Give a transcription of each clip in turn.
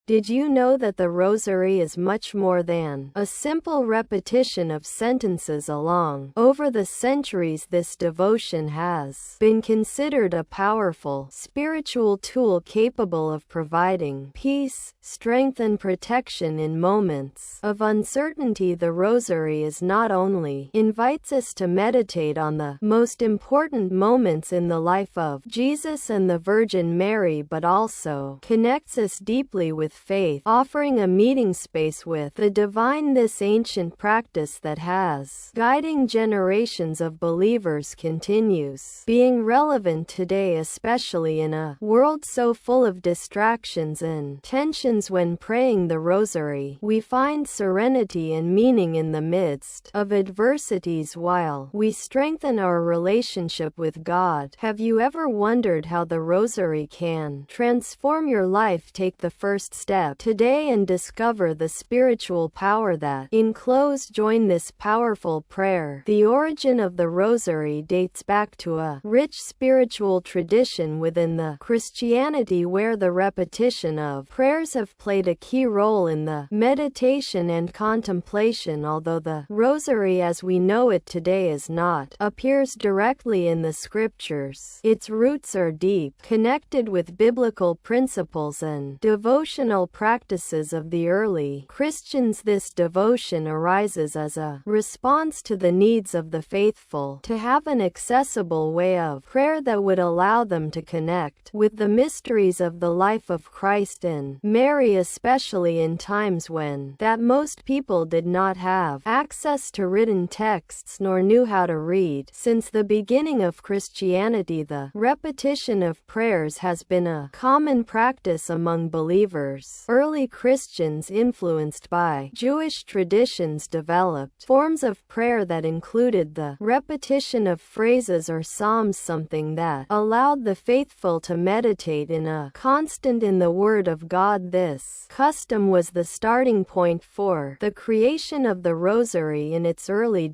Did you know that the Rosary is much more than a simple repetition of sentences along? Over the centuries, this devotion has been considered a powerful spiritual tool capable of providing peace, strength, and protection in moments of uncertainty. The Rosary is not only invites us to meditate on the most important moments in the life of Jesus and the Virgin Mary, but also connects us deeply with faith, offering a meeting space with the divine. This ancient practice that has guiding generations of believers continues being relevant today, especially in a world so full of distractions and tensions. When praying the Rosary, we find serenity and meaning in the midst of adversities while we strengthen our relationship with God. Have you ever wondered how the Rosary can transform your life? Take the first step today and discover the spiritual power that enclosed. Join this powerful prayer. The origin of the Rosary dates back to a rich spiritual tradition within the Christianity, where the repetition of prayers have played a key role in the meditation and contemplation. Although the Rosary as we know it today is not appears directly in the scriptures, its roots are deep, connected with biblical principles and devotional practices of the early Christians. This devotion arises as a response to the needs of the faithful to have an accessible way of prayer that would allow them to connect with the mysteries of the life of Christ and Mary, especially in times when that most people did not have access to written texts nor knew how to read. Since the beginning of Christianity, the repetition of prayers has been a common practice among believers. Early Christians, influenced by Jewish traditions, developed forms of prayer that included the repetition of phrases or psalms, something that allowed the faithful to meditate in a constant in the Word of God. This custom was the starting point for the creation of the Rosary. In its early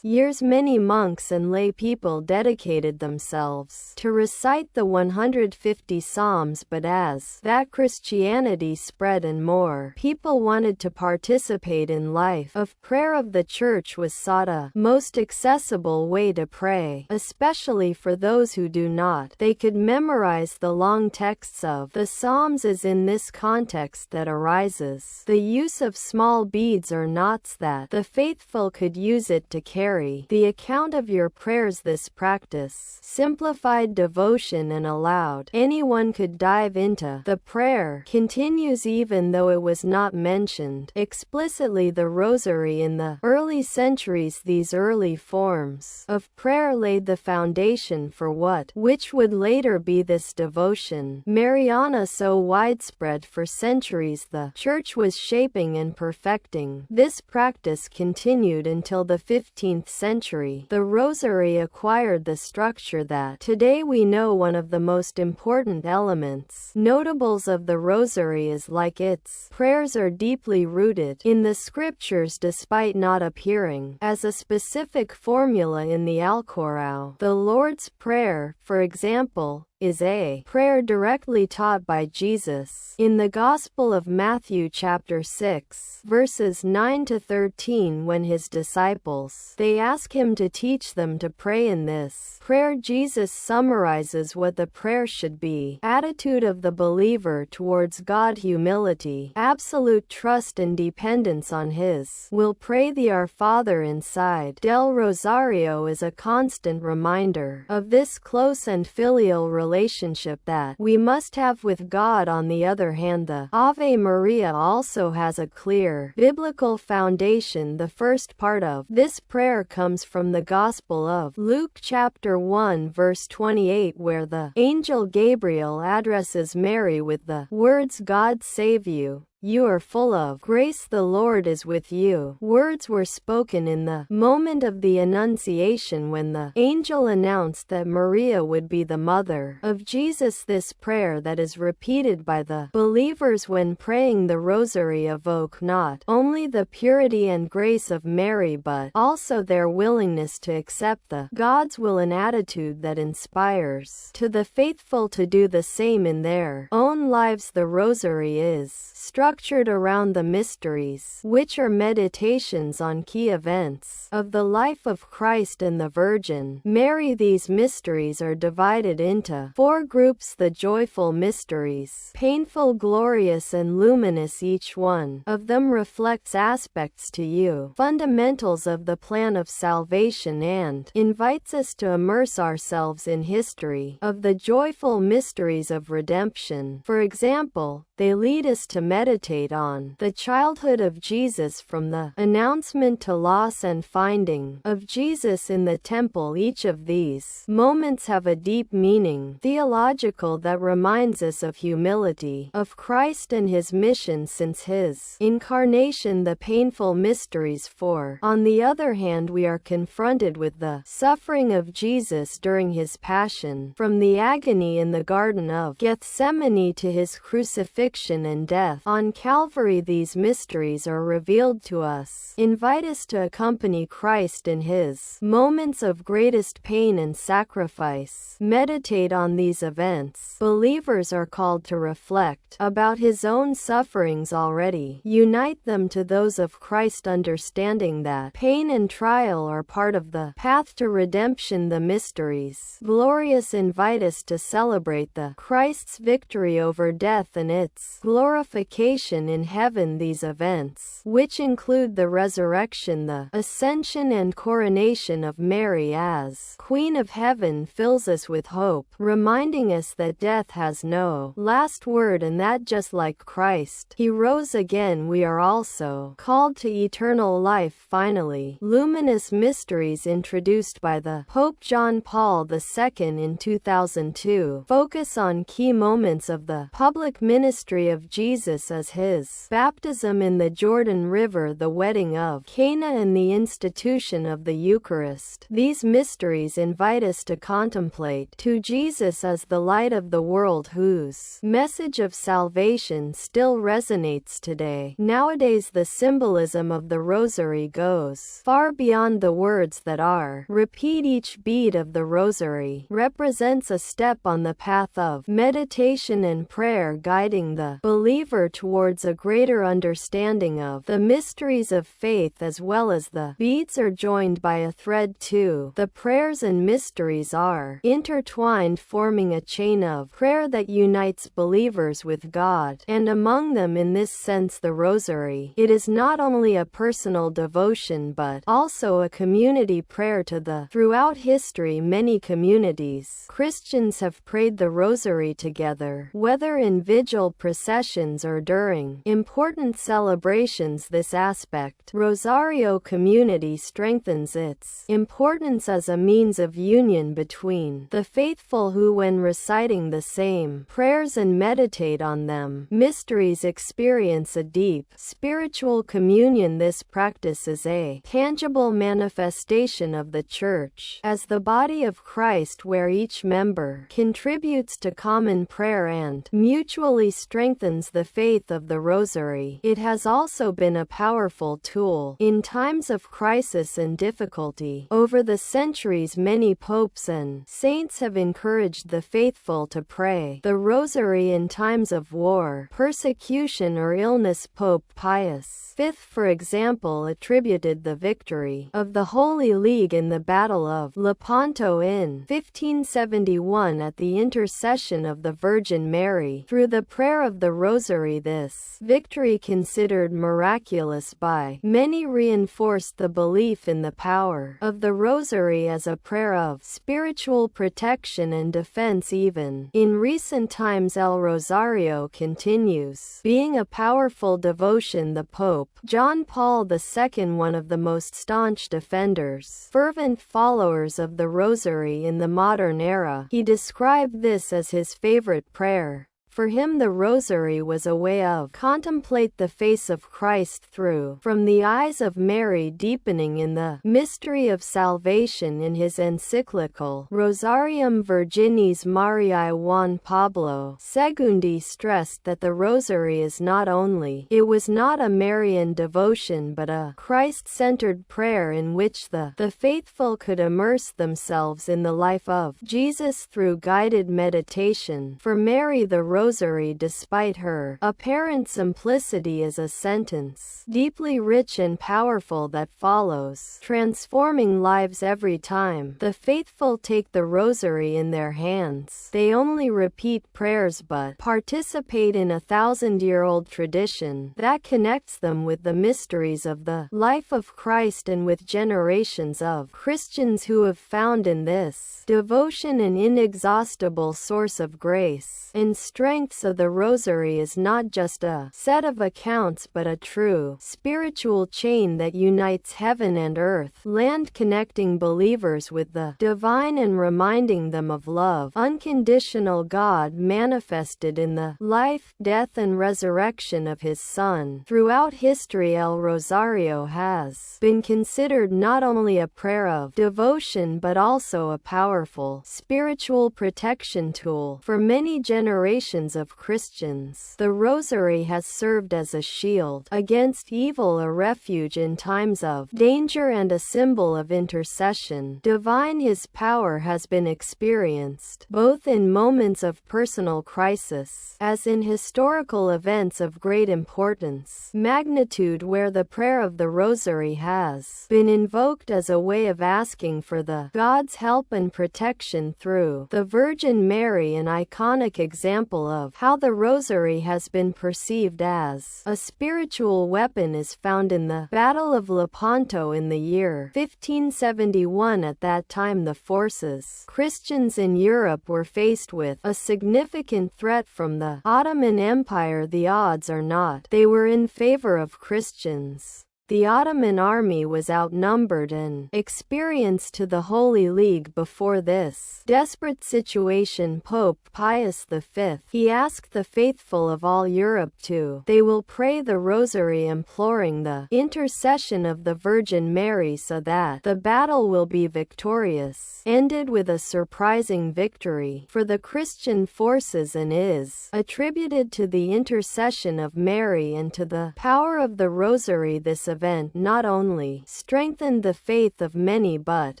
years, many monks and lay people dedicated themselves to recite the 150 psalms, but as that Christianity spread and more people wanted to participate in life of prayer of the Church was sought a most accessible way to pray, especially for those who do not. They could memorize the long texts of the Psalms. Is in this context that arises the use of small beads or knots that the faithful could use it to carry the account of your prayers. This practice simplified devotion and allowed anyone could dive into the prayer continues even though it was not mentioned explicitly. The Rosary in the early centuries, these early forms of prayer laid the foundation for which would later be this devotion Mariana, so widespread for centuries. The Church was shaping and perfecting this practice continued until the 15th century. The Rosary acquired the structure that today we know. One of the most important elements, notables of the Rosary is like its prayers are deeply rooted in the scriptures despite not appearing as a specific formula in the Alcorão. The Lord's Prayer, for example, is a prayer directly taught by Jesus in the Gospel of Matthew chapter 6 verses 9 to 13. When his disciples they ask him to teach them to pray in this prayer, Jesus summarizes what the prayer should be: attitude of the believer towards God, humility, absolute trust and dependence on his will. Pray the Our Father inside del Rosario is a constant reminder of this close and filial relationship that we must have with God. On the other hand, the Ave Maria also has a clear biblical foundation. The first part of this prayer comes from the Gospel of Luke chapter 1 verse 28, where the angel Gabriel addresses Mary with the words, "God save you." You are full of grace, the Lord is with you. Words were spoken in the moment of the Annunciation when the angel announced that Maria would be the mother of Jesus. This prayer that is repeated by the believers when praying the Rosary evoke not only the purity and grace of Mary but also their willingness to accept the God's will, an attitude that inspires to the faithful to do the same in their own lives. The Rosary is structured around the mysteries, which are meditations on key events of the life of Christ and the Virgin Mary. These mysteries are divided into 4 groups: the joyful mysteries, painful, glorious, and luminous. Each one of them reflects aspects to you, fundamentals of the plan of salvation, and invites us to immerse ourselves in history of the joyful mysteries of redemption. For example, they lead us to meditate on the childhood of Jesus, from the announcement to loss and finding of Jesus in the temple. Each of these moments have a deep meaning, theological, that reminds us of humility of Christ and his mission since his incarnation. The painful mysteries, for on the other hand, we are confronted with the suffering of Jesus during his passion, from the agony in the Garden of Gethsemane to his crucifixion and death on Calvary. These mysteries are revealed to us, invite us to accompany Christ in his moments of greatest pain and sacrifice. Meditate on these events. Believers are called to reflect about his own sufferings already, unite them to those of Christ, understanding that pain and trial are part of the path to redemption. The mysteries glorious invite us to celebrate the Christ's victory over death and its glorification in heaven. These events, which include the resurrection, the ascension, and coronation of Mary as Queen of Heaven, fills us with hope, reminding us that death has no last word and that just like Christ, he rose again, we are also called to eternal life. Finally, luminous mysteries introduced by the Pope John Paul II in 2002 focus on key moments of the public ministry of Jesus, as his baptism in the Jordan River, the wedding of Cana, and the institution of the Eucharist. These mysteries invite us to contemplate to Jesus as the light of the world, whose message of salvation still resonates today. Nowadays, the symbolism of the Rosary goes far beyond the words that are repeat. Each bead of the Rosary represents a step on the path of meditation and prayer, guiding the believer towards a greater understanding of the mysteries of faith. As well as the beads are joined by a thread too, the prayers and mysteries are intertwined, forming a chain of prayer that unites believers with God. And among them, in this sense, the Rosary, it is not only a personal devotion but also a community prayer to the. Throughout history, many communities, Christians have prayed the Rosary together, whether in vigil processions or during important celebrations. This aspect, Rosario community, strengthens its importance as a means of union between the faithful who, when reciting the same prayers and meditate on them mysteries, experience a deep spiritual communion. This practice is a tangible manifestation of the Church as the body of Christ, where each member contributes to common prayer and mutually strengthens the faith of the Rosary. It has also been a powerful tool in times of crisis and difficulty. Over the centuries, many popes and saints have encouraged the faithful to pray the Rosary in times of war, persecution, or illness. Pope Pius V, for example, attributed the victory of the Holy League in the Battle of Lepanto in 1571 at the intercession of the Virgin Mary through the prayer of the Rosary. This victory, considered miraculous by many, reinforced the belief in the power of the Rosary as a prayer of spiritual protection and defense. Even in recent times, El Rosario continues being a powerful devotion. The Pope John Paul II, one of the most staunch defenders, fervent followers of the Rosary in the modern era, he described this as his favorite prayer. For him the rosary was a way of contemplate the face of Christ through, from the eyes of Mary, deepening in the mystery of salvation. In his encyclical Rosarium Virginis Mariae, Juan Pablo II stressed that the rosary is not only, it was not a Marian devotion but a Christ-centered prayer in which the faithful could immerse themselves in the life of Jesus through guided meditation. For Mary, the rosary, despite her apparent simplicity, is a sentence deeply rich and powerful that follows, transforming lives every time the faithful take the rosary in their hands. They only repeat prayers but participate in a thousand-year-old tradition that connects them with the mysteries of the life of Christ and with generations of Christians who have found in this devotion an inexhaustible source of grace and strength. So the rosary is not just a set of accounts but a true spiritual chain that unites heaven and earth, land, connecting believers with the divine and reminding them of love, unconditional God manifested in the life, death and resurrection of his Son. Throughout history, El Rosario has been considered not only a prayer of devotion but also a powerful spiritual protection tool for many generations of Christians. The rosary has served as a shield against evil, a refuge in times of danger and a symbol of intercession. Divine, his power has been experienced both in moments of personal crisis as in historical events of great importance, magnitude, where the prayer of the rosary has been invoked as a way of asking for the God's help and protection through the Virgin Mary, an iconic example of how the rosary has been perceived as a spiritual weapon is found in the Battle of Lepanto in the year 1571. At that time, the forces Christians in Europe were faced with a significant threat from the Ottoman Empire. The odds are not they were in favor of Christians. The Ottoman army was outnumbered and experienced to the Holy League. Before this desperate situation, Pope Pius V, he asked the faithful of all Europe to, they will pray the rosary, imploring the intercession of the Virgin Mary so that the battle will be victorious. Ended with a surprising victory for the Christian forces and is attributed to the intercession of Mary and to the power of the rosary. This event not only strengthened the faith of many but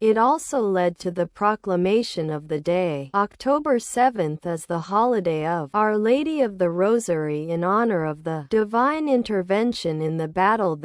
it also led to the proclamation of the day, October 7th, as the holiday of Our Lady of the Rosary in honor of the divine intervention in the battle.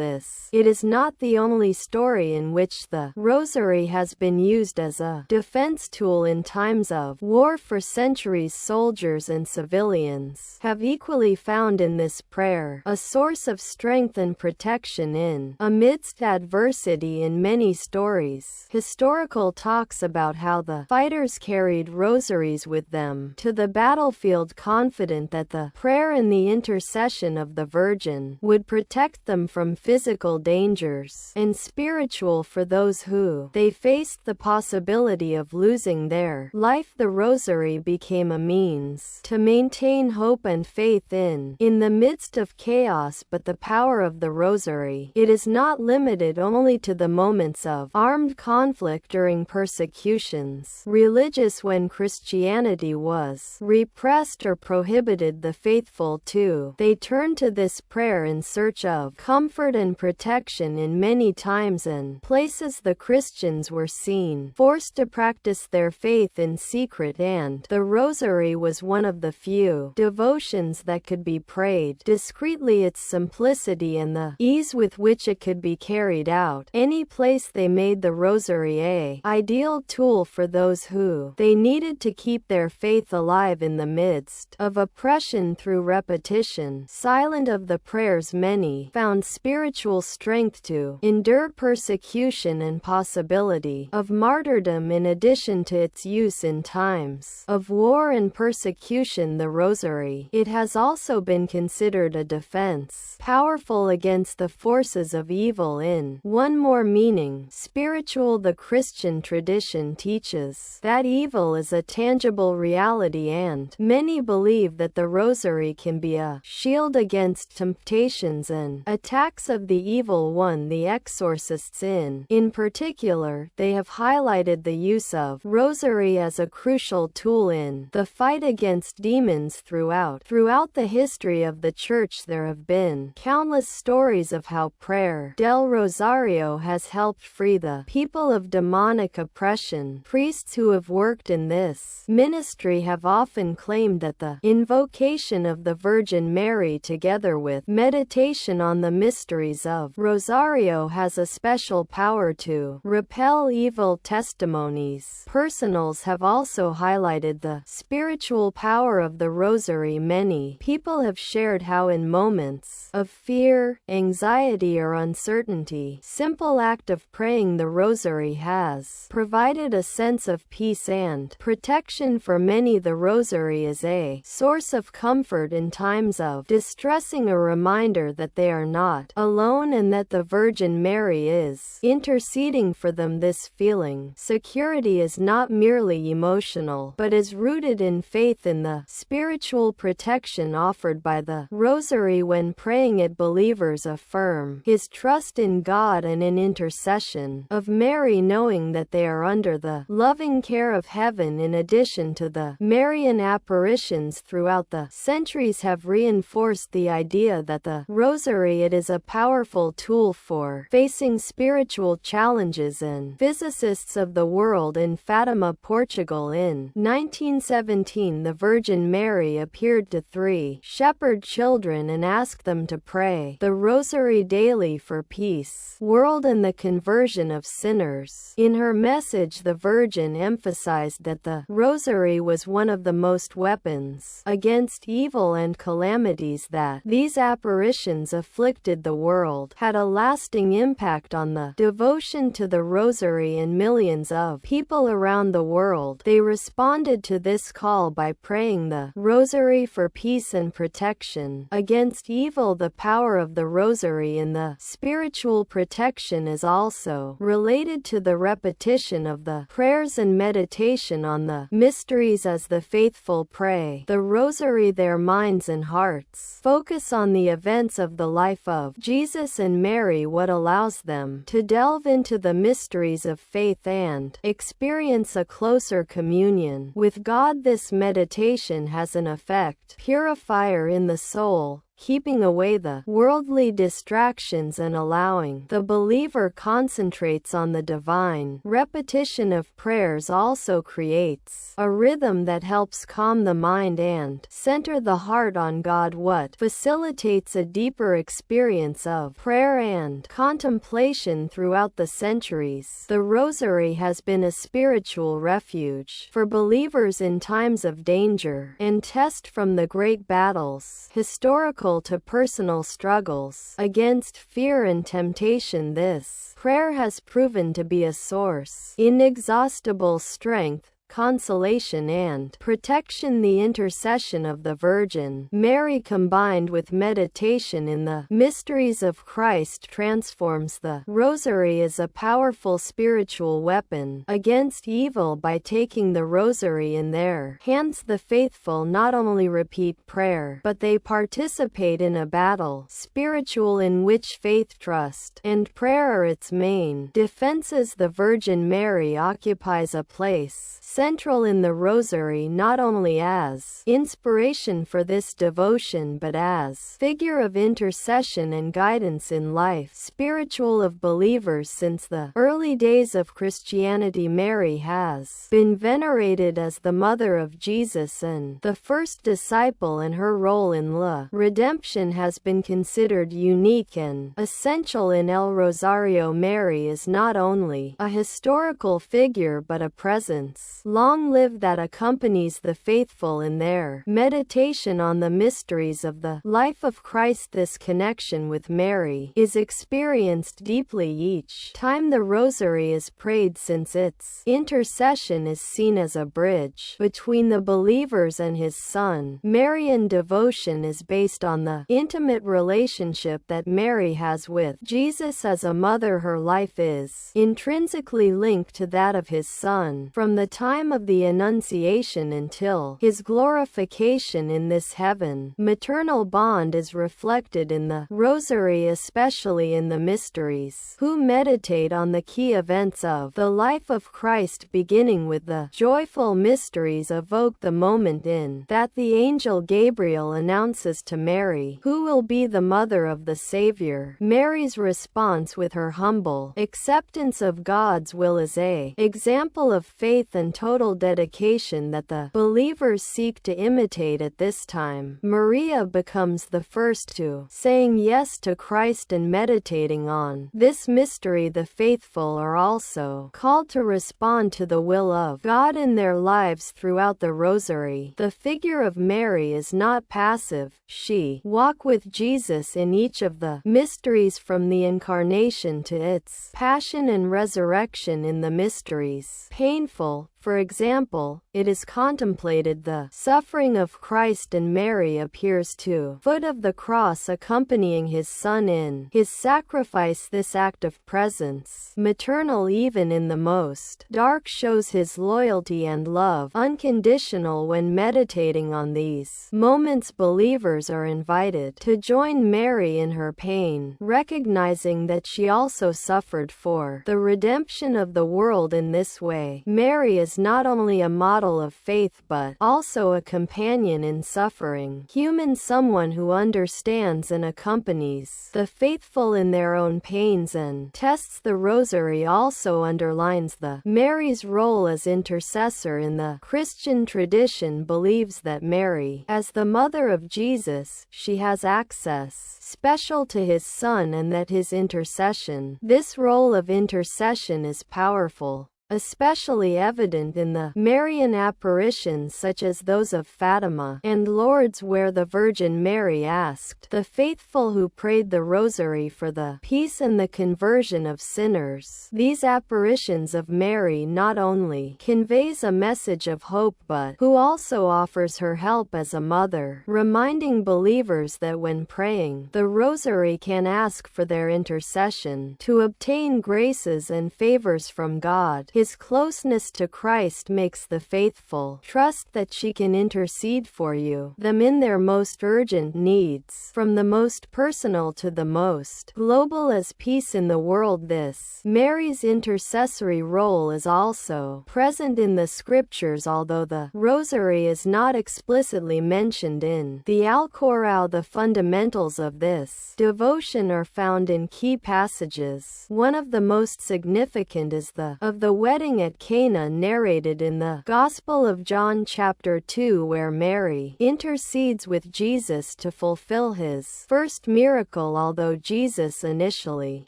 It is not the only story in which the rosary has been used as a defense tool in times of war. For centuries, soldiers and civilians have equally found in this prayer a source of strength and protection amidst adversity. In many stories, historical talks about how the fighters carried rosaries with them to the battlefield, confident that the prayer and the intercession of the Virgin would protect them from physical dangers, and spiritual for those who they faced the possibility of losing their life. The rosary became a means to maintain hope and faith in the midst of chaos. But the power of the rosary, it is not limited only to the moments of armed conflict during persecutions religious, when Christianity was repressed or prohibited. The faithful too, they turned to this prayer in search of comfort and protection. In many times and places, the Christians were seen forced to practice their faith in secret, and the rosary was one of the few devotions that could be prayed discreetly. Its simplicity and the ease with which it could be carried out any place they made the rosary a ideal tool for those who they needed to keep their faith alive in the midst of oppression. Through repetition, silent of the prayers, many found spiritual strength to endure persecution and possibility of martyrdom. In addition to its use in times of war and persecution, the rosary, it has also been considered a defense powerful against the forces forces of evil in one more meaning. Spiritual. The Christian tradition teaches that evil is a tangible reality, and many believe that the Rosary can be a shield against temptations and attacks of the evil one. The exorcists in particular, they have highlighted the use of Rosary as a crucial tool in the fight against demons. Throughout the history of the Church, there have been countless stories of how prayer del Rosario has helped free the people of demonic oppression. Priests who have worked in this ministry have often claimed that the invocation of the Virgin Mary together with meditation on the mysteries of Rosario has a special power to repel evil. Testimonies. Personals have also highlighted the spiritual power of the Rosary. Many people have shared how in moments of fear, anxiety or uncertainty, simple act of praying the Rosary has provided a sense of peace and protection for many. The Rosary is a source of comfort in times of distressing, a reminder that they are not alone and that the Virgin Mary is interceding for them. This feeling security is not merely emotional but is rooted in faith in the spiritual protection offered by the Rosary. When praying it, believers affirm his trust in God and in intercession of Mary, knowing that they are under the loving care of heaven. In addition to the Marian apparitions throughout the centuries have reinforced the idea that the Rosary it is a powerful tool for facing spiritual challenges. And physicists of the world in Fatima, Portugal in 1917, the Virgin Mary appeared to 3 shepherd children and asked them to pray the Rosary daily for peace, world and the conversion of sinners. In her message, the Virgin emphasized that the Rosary was one of the most weapons against evil and calamities, that these apparitions afflicted the world had a lasting impact on the devotion to the Rosary in millions of people around the world. They responded to this call by praying the Rosary for peace and protection against evil. The power of the Rosary in the spiritual protection is also related to the repetition of the prayers and meditation on the mysteries. As the faithful pray the Rosary, their minds and hearts focus on the events of the life of Jesus and Mary, what allows them to delve into the mysteries of faith and experience a closer communion with God. This meditation has an effect purifier in the soul, keeping away the worldly distractions and allowing the believer concentrates on the divine. Repetition of prayers also creates a rhythm that helps calm the mind and center the heart on God, what facilitates a deeper experience of prayer and contemplation. Throughout the centuries, the Rosary has been a spiritual refuge for believers in times of danger and test. From the great battles, historical to personal struggles against fear and temptation, this prayer has proven to be a source of inexhaustible strength, consolation and protection. The intercession of the Virgin Mary combined with meditation in the mysteries of Christ transforms the Rosary as a powerful spiritual weapon against evil. By taking the Rosary in their hands, the faithful not only repeat prayer but they participate in a battle spiritual in which faith, trust, and prayer are its main defenses. The Virgin Mary occupies a place central in the Rosary, not only as inspiration for this devotion but as figure of intercession and guidance in life spiritual of believers. Since the early days of Christianity, Mary has been venerated as the mother of Jesus and the first disciple, and her role in la redemption has been considered unique and essential in El Rosario. Mary is not only a historical figure but a presence long live that accompanies the faithful in their meditation on the mysteries of the life of Christ. This connection with Mary is experienced deeply each time the Rosary is prayed, since its intercession is seen as a bridge between the believers and his Son. Marian devotion is based on the intimate relationship that Mary has with Jesus as a mother. Her life is intrinsically linked to that of his Son from the time of the Annunciation until his glorification in this heaven. Maternal bond is reflected in the Rosary, especially in the mysteries, who meditate on the key events of the life of Christ, beginning with the joyful mysteries evoke the moment in that the angel Gabriel announces to Mary who will be the mother of the Savior. Mary's response with her humble acceptance of God's will is an example of faith and total dedication that the believers seek to imitate at this time. Maria becomes the first to saying yes to Christ and meditating on this mystery. The faithful are also called to respond to the will of God in their lives throughout the Rosary. The figure of Mary is not passive. She walks with Jesus in each of the mysteries, from the Incarnation to its Passion and Resurrection. In the mysteries painful, for example, it is contemplated the suffering of Christ, and Mary appears to foot of the cross accompanying his Son in his sacrifice. This act of presence, maternal even in the most dark, shows his loyalty and love unconditional. When meditating on these moments, believers are invited to join Mary in her pain, recognizing that she also suffered for the redemption of the world. In this way, Mary is not only a model of faith but also a companion in suffering, human, someone who understands and accompanies the faithful in their own pains and tests. The Rosary also underlines the Mary's role as intercessor in the Christian tradition. Believes that Mary, as the mother of Jesus, she has access special to his Son, and that his intercession, this role of intercession, is powerful, especially evident in the Marian apparitions such as those of Fatima and Lourdes, where the Virgin Mary asked the faithful who prayed the Rosary for the peace and the conversion of sinners. These apparitions of Mary not only conveys a message of hope but who also offers her help as a mother, reminding believers that when praying the Rosary can ask for their intercession to obtain graces and favors from God. His closeness to Christ makes the faithful trust that she can intercede for them in their most urgent needs, from the most personal to the most global, as peace in the world. This Mary's intercessory role is also present in the scriptures, although the Rosary is not explicitly mentioned in the Alcorão. The fundamentals of this devotion are found in key passages. One of the most significant is the of the wedding at Cana, narrated in the Gospel of John chapter 2, where Mary intercedes with Jesus to fulfill his first miracle. Although Jesus initially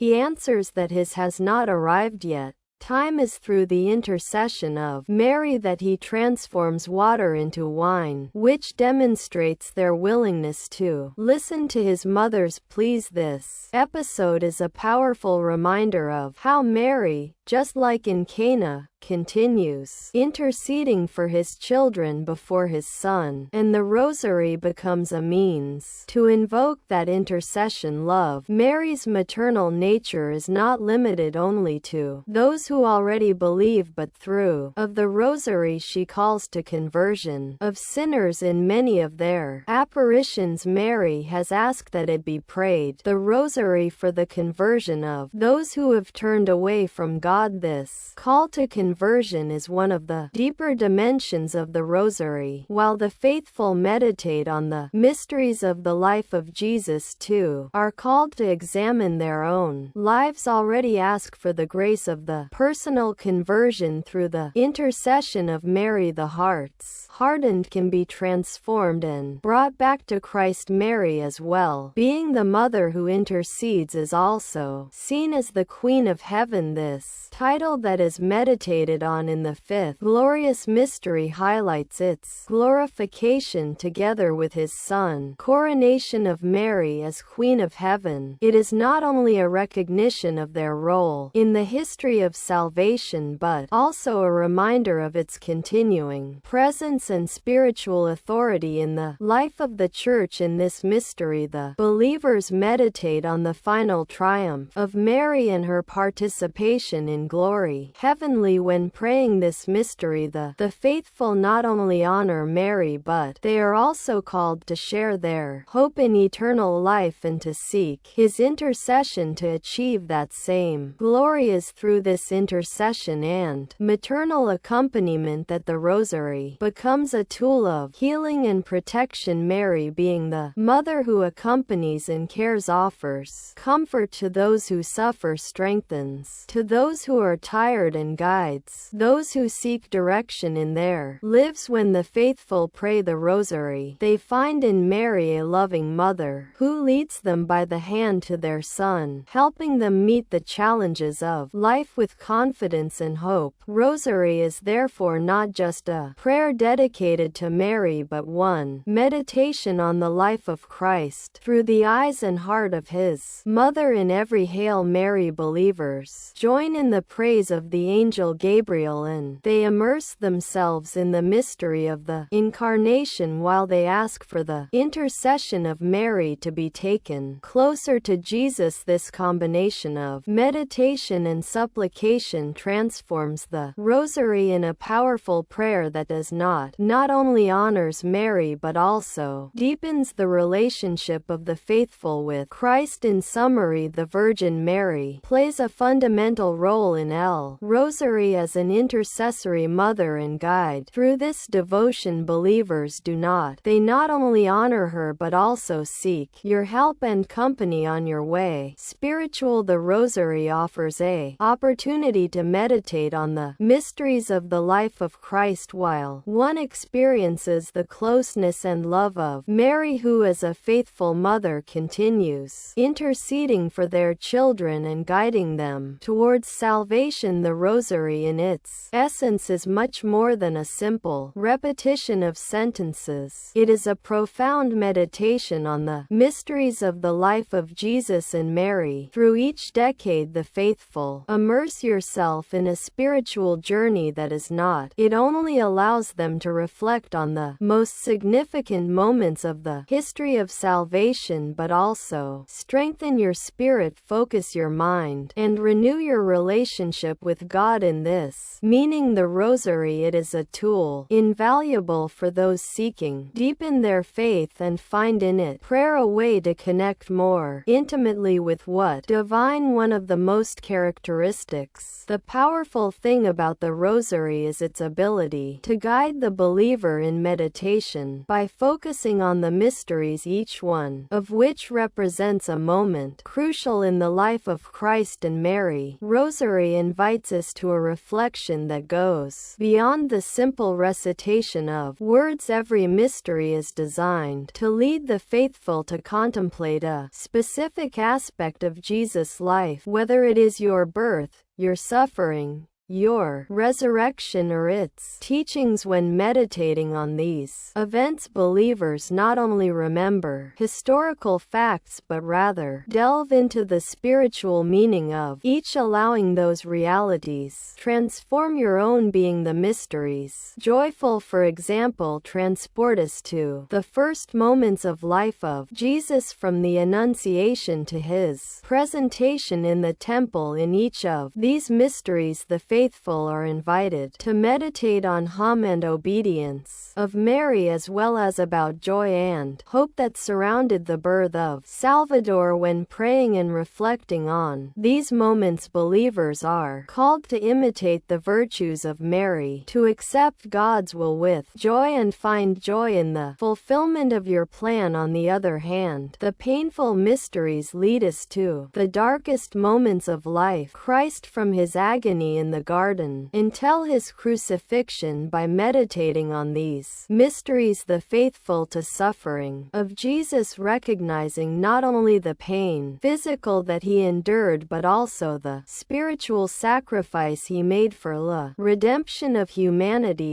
answers that his has not arrived yet, time is through the intercession of Mary that he transforms water into wine, which demonstrates their willingness to listen to his mother's pleas. This episode is a powerful reminder of how Mary, just like in Cana, continues interceding for his children before his Son, and the Rosary becomes a means to invoke that intercession love. Mary's maternal nature is not limited only to those who already believe, but through of the Rosary she calls to conversion of sinners. In many of their apparitions, Mary has asked that it be prayed the Rosary for the conversion of those who have turned away from God. This call to conversion is one of the deeper dimensions of the Rosary. While the faithful meditate on the mysteries of the life of Jesus too are called to examine their own lives. Already ask for the grace of the personal conversion through the intercession of Mary. The hearts hardened can be transformed and brought back to Christ. Mary, as well being the mother who intercedes, is also seen as the Queen of Heaven. This title that is meditated on in the fifth glorious mystery highlights its glorification together with his Son, coronation of Mary as Queen of Heaven. It is not only a recognition of their role in the history of salvation but also a reminder of its continuing presence and spiritual authority in the life of the Church. In this mystery, the believers meditate on the final triumph of Mary and her participation in glory heavenly. When praying this mystery, the faithful not only honor Mary but they are also called to share their hope in eternal life and to seek his intercession to achieve that same glory. Is through this intercession and maternal accompaniment that the Rosary becomes a tool of healing and protection. Mary, being the mother who accompanies and cares, offers comfort to those who suffer, strengthens to those who are tired, and guides those who seek direction in their lives. When the faithful pray the Rosary, they find in Mary a loving mother who leads them by the hand to their Son, helping them meet the challenges of life with confidence and hope. Rosary is therefore not just a prayer dedicated to Mary but one meditation on the life of Christ through the eyes and heart of his mother. In every Hail Mary, believers join in the praise of the angel Gabriel, and they immerse themselves in the mystery of the Incarnation while they ask for the intercession of Mary to be taken closer to Jesus. This combination of meditation and supplication transforms the Rosary in a powerful prayer that does not only honors Mary but also deepens the relationship of the faithful with Christ. In summary, the Virgin Mary plays a fundamental role in the Rosary as an intercessory mother and guide. Through this devotion, believers not only honor her but also seek your help and company on your way spiritual. The Rosary offers a opportunity to meditate on the mysteries of the life of Christ while one experiences the closeness and love of Mary, who as a faithful mother continues interceding for their children and guiding them towards salvation. The Rosary in its essence is much more than a simple repetition of sentences. It is a profound meditation on the mysteries of the life of Jesus and Mary. Through each decade, the faithful immerse yourself in a spiritual journey that is not. It only allows them to reflect on the most significant moments of the history of salvation but also strengthen your spirit, focus your mind, and renew your relationship with God. In this meaning, the Rosary, it is a tool invaluable for those seeking deepen their faith and find in it prayer a way to connect more intimately with what divine. One of the most characteristics, the powerful thing about the Rosary is its ability to guide the believer in meditation by focusing on the mysteries, each one of which represents a moment crucial in the life of Christ and Mary. Rosary invites us to a reflection that goes beyond the simple recitation of words. Every mystery is designed to lead the faithful to contemplate a specific aspect of Jesus' life, whether it is your birth, your suffering, your resurrection, or its teachings. When meditating on these events, believers not only remember historical facts but rather delve into the spiritual meaning of each, allowing those realities transform your own being. The mysteries, joyful for example, transport us to the first moments of life of Jesus, from the Annunciation to his presentation in the temple. In each of these mysteries, the faithful are invited to meditate on hum and obedience of Mary, as well as about joy and hope that surrounded the birth of Salvador. When praying and reflecting on these moments, believers are called to imitate the virtues of Mary, to accept God's will with joy and find joy in the fulfillment of your plan. On the other hand, the painful mysteries lead us to the darkest moments of life. Christ, from his agony in the the garden until his crucifixion. By meditating on these mysteries, the faithful to suffering of Jesus, recognizing not only the pain physical that he endured but also the spiritual sacrifice he made for the redemption of humanity.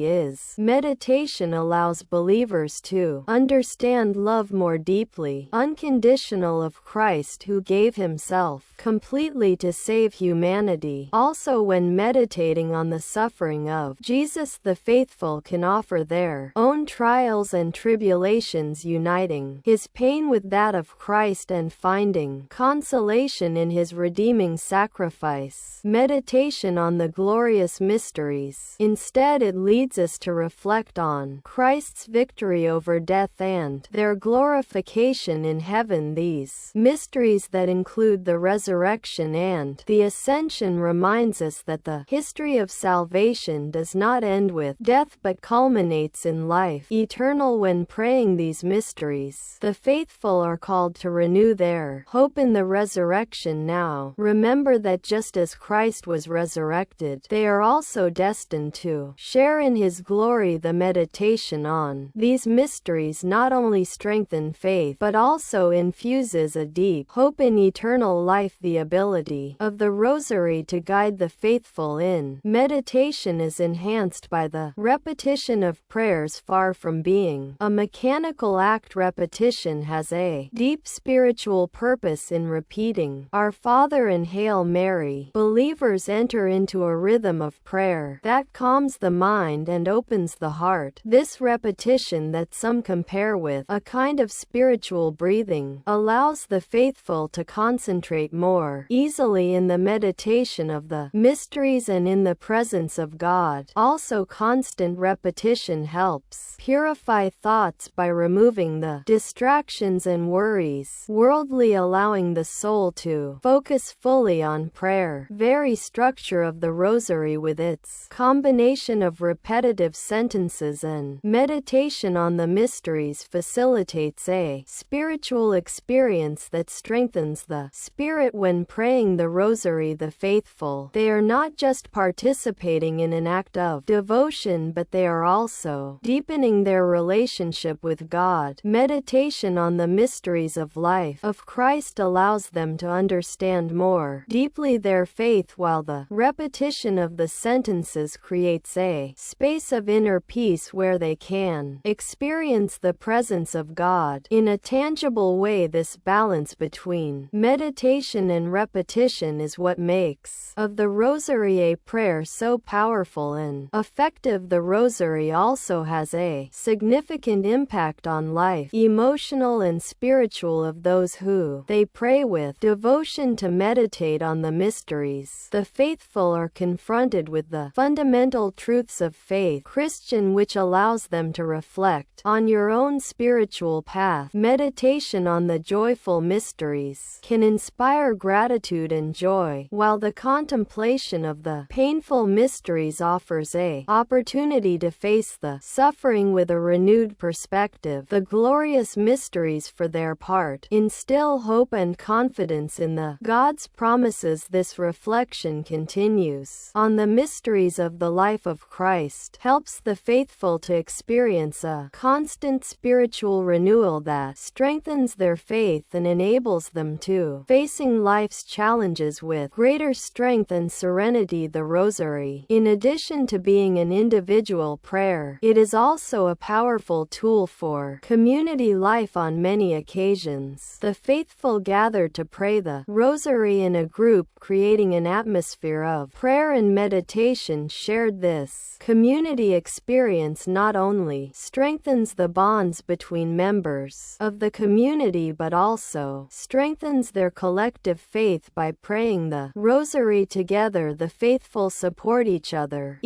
Meditation allows believers to understand love more deeply, unconditional, of Christ, who gave himself completely to save humanity. Also, when meditating on the suffering of Jesus, the faithful can offer their own trials and tribulations, uniting his pain with that of Christ and finding consolation in his redeeming sacrifice. Meditation on the glorious mysteries. Instead, it leads us to reflect on Christ's victory over death and their glorification in heaven. These mysteries that include the resurrection and the ascension reminds us that the history of salvation does not end with death but culminates in life eternal. When praying these mysteries, the faithful are called to renew their hope in the resurrection now. Remember that just as Christ was resurrected, they are also destined to share in his glory. The meditation on these mysteries not only strengthens faith but also infuses a deep hope in eternal life. The ability of the Rosary to guide the faithful in meditation is enhanced by the repetition of prayers. Far from being a mechanical act, repetition has a deep spiritual purpose. In repeating Our Father and Hail Mary, believers enter into a rhythm of prayer that calms the mind and opens the heart. This repetition, that some compare with a kind of spiritual breathing, allows the faithful to concentrate more easily in the meditation of the mysteries and in the presence of God. Also, constant repetition helps purify thoughts by removing the distractions and worries worldly, allowing the soul to focus fully on prayer. Very structure of the Rosary, with its combination of repetitive sentences and meditation on the mysteries, facilitates a spiritual experience that strengthens the spirit. When praying the Rosary, the faithful, they are not just participating in an act of devotion but they are also deepening their relationship with God. Meditation on the mysteries of life of Christ allows them to understand more deeply their faith, while the repetition of the sentences creates a space of inner peace where they can experience the presence of God in a tangible way. This balance between meditation and repetition is what makes of the Rosary a prayer so powerful and effective. The Rosary also has a significant impact on life, emotional and spiritual, of those who they pray with devotion. To meditate on the mysteries, the faithful are confronted with the fundamental truths of faith Christian, which allows them to reflect on your own spiritual path. Meditation on the joyful mysteries can inspire gratitude and joy, while the contemplation of the painful mysteries offers a opportunity to face the suffering with a renewed perspective. The glorious mysteries, for their part, instill hope and confidence in the God's promises. This reflection continues on the mysteries of the life of Christ helps the faithful to experience a constant spiritual renewal that strengthens their faith and enables them to facing life's challenges with greater strength and serenity. The Rosary, in addition to being an individual prayer, it is also a powerful tool for community life. On many occasions, the faithful gather to pray the Rosary in a group, creating an atmosphere of prayer and meditation shared. This community experience not only strengthens the bonds between members of the community but also strengthens their collective faith. By praying the Rosary together, the faithful support each other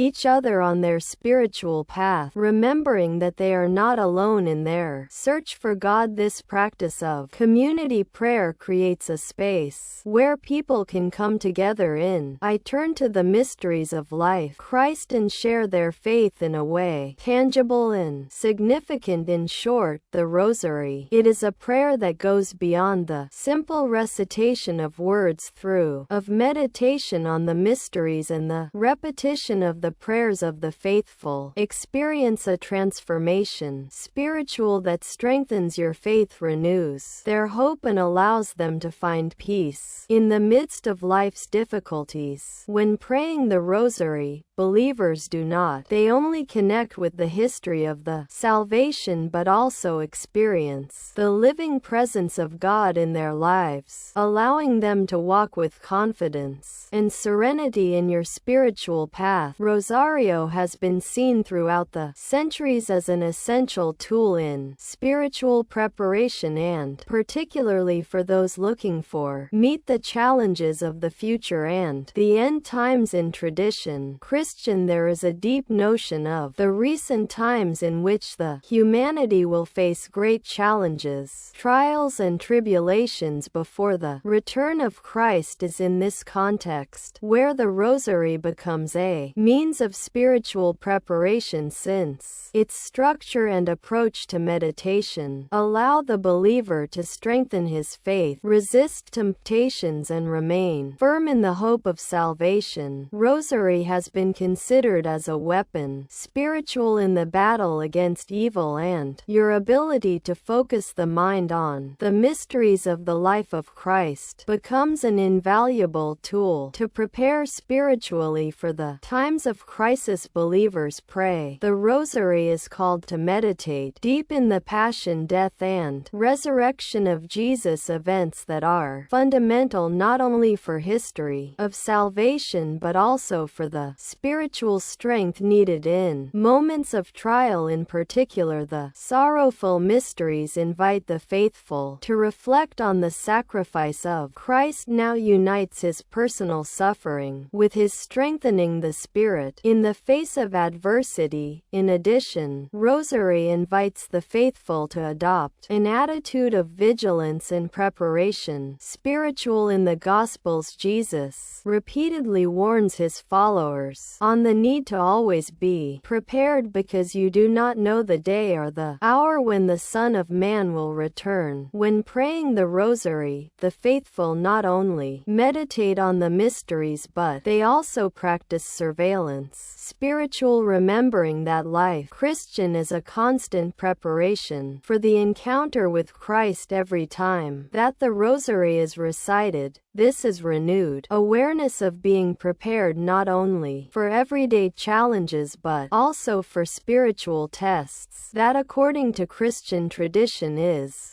on their spiritual path, remembering that they are not alone in their search for God. This practice of community prayer creates a space where people can come together in I turn to the mysteries of life Christ and share their faith in a way tangible and significant. In short, the Rosary, it is a prayer that goes beyond the simple recitation of words through of meditation on the mysteries rosaries and the repetition of the prayers of the faithful experience a transformation spiritual that strengthens your faith, renews their hope, and allows them to find peace in the midst of life's difficulties. When praying the rosary, believers do not they only connect with the history of the salvation but also experience the living presence of God in their lives, allowing them to walk with confidence and serenity in your spiritual path. Rosario has been seen throughout the centuries as an essential tool in spiritual preparation and, particularly for those looking for meet the challenges of the future and the end times. In tradition Christian, there is a deep notion of the recent times in which the humanity will face great challenges, trials and tribulations before the return of Christ. Is in this context where the rosary becomes a means of spiritual preparation, since its structure and approach to meditation allow the believer to strengthen his faith, resist temptations, and remain firm in the hope of salvation. Rosary has been considered as a weapon spiritual in the battle against evil, and your ability to focus the mind on the mysteries of the life of Christ becomes an invaluable tool to prepare spiritually for the times of crisis. Believers pray the rosary is called to meditate deep in the passion, death, and resurrection of Jesus, events that are fundamental not only for history of salvation but also for the spiritual strength needed in moments of trial. In particular, the sorrowful mysteries invite the faithful to reflect on the sacrifice of Christ now unites his personal suffering with his strengthening the spirit in the face of adversity. In addition, rosary invites the faithful to adopt an attitude of vigilance and preparation spiritual. In the Gospels, Jesus repeatedly warns his followers on the need to always be prepared, because you do not know the day or the hour when the Son of Man will return. When praying the rosary, the faithful not only meditate on the mysteries but they also practice surveillance spiritual, remembering that life Christian is a constant preparation for the encounter with Christ. Every time that the rosary is recited, this is renewed awareness of being prepared not only for everyday challenges but also for spiritual tests that, according to Christian tradition,